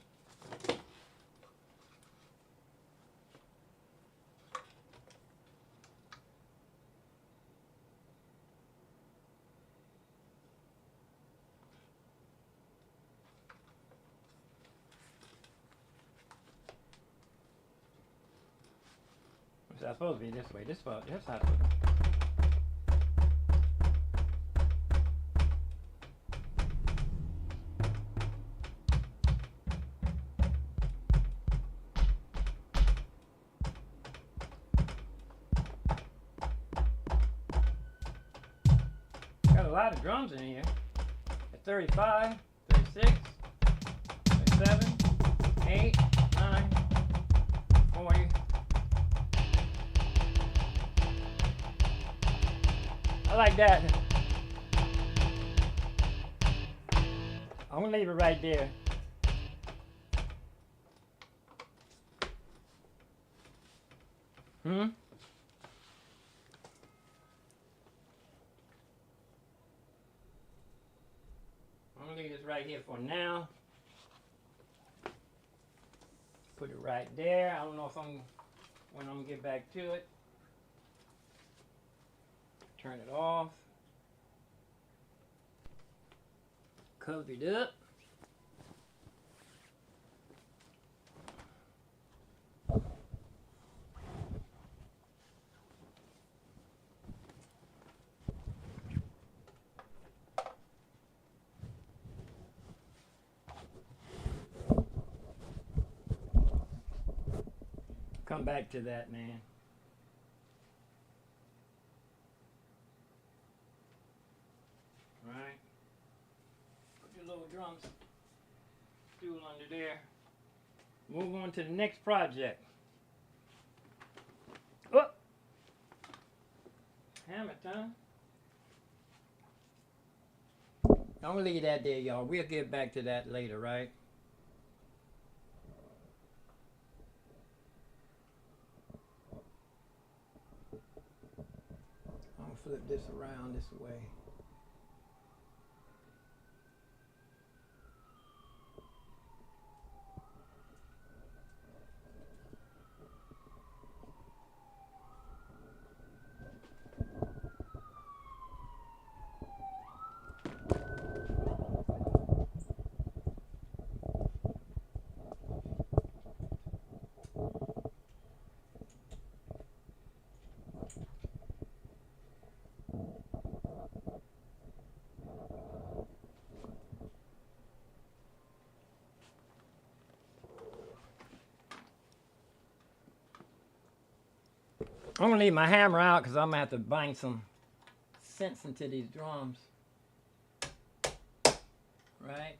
It's not supposed to be this way. This how it's supposed to be. Got a lot of drums in here. At 35, 36, 37, 8, 9, 40. I like that. I'm gonna leave it right there. I'm gonna leave right here for now. Put it right there. I don't know if when I'm gonna get back to it. Turn it off. Cover it up. Come back to that, man. Right. Put your little drum stool under there. Move on to the next project. Oh! Hammer time. I'm gonna leave that there, y'all. We'll get back to that later, right? I'm gonna flip this around this way. I'm gonna leave my hammer out because I'm gonna have to bang some sense into these drums. Right?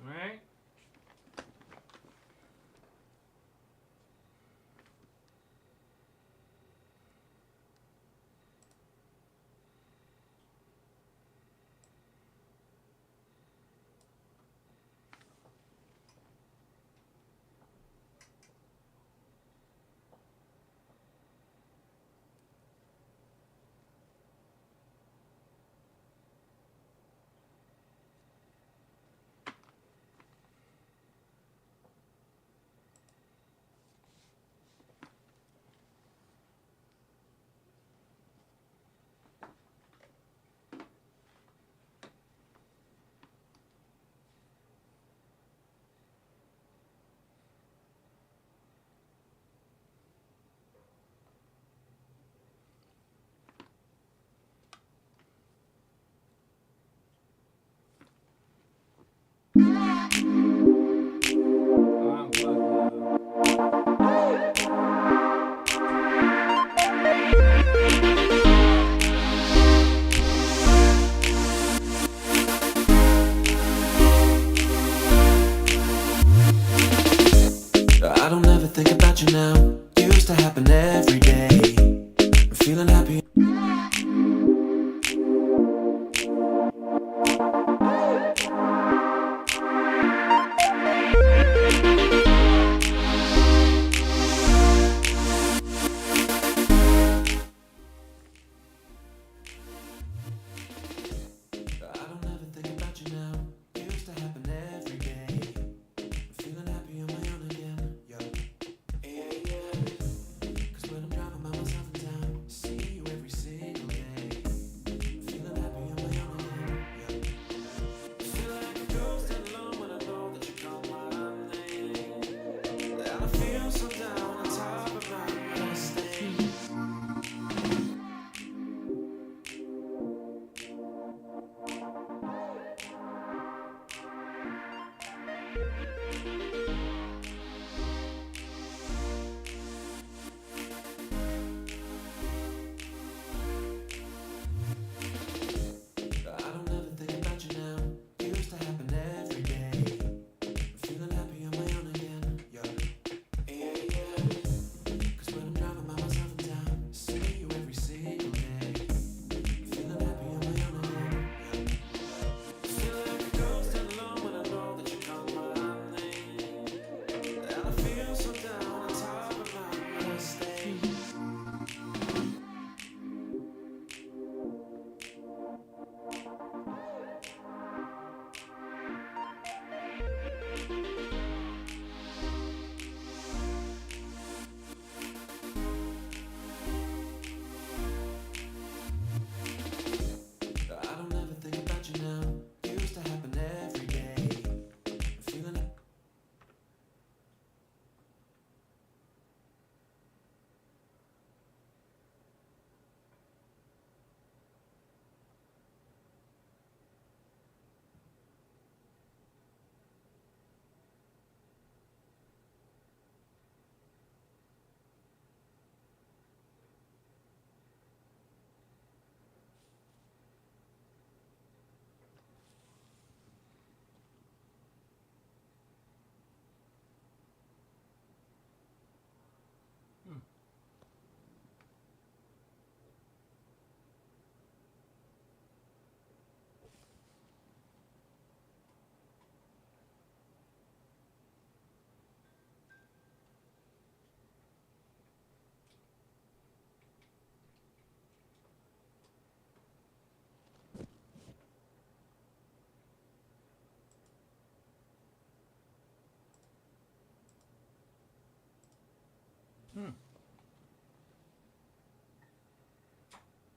Right? I don't ever think about you now. Used to happen every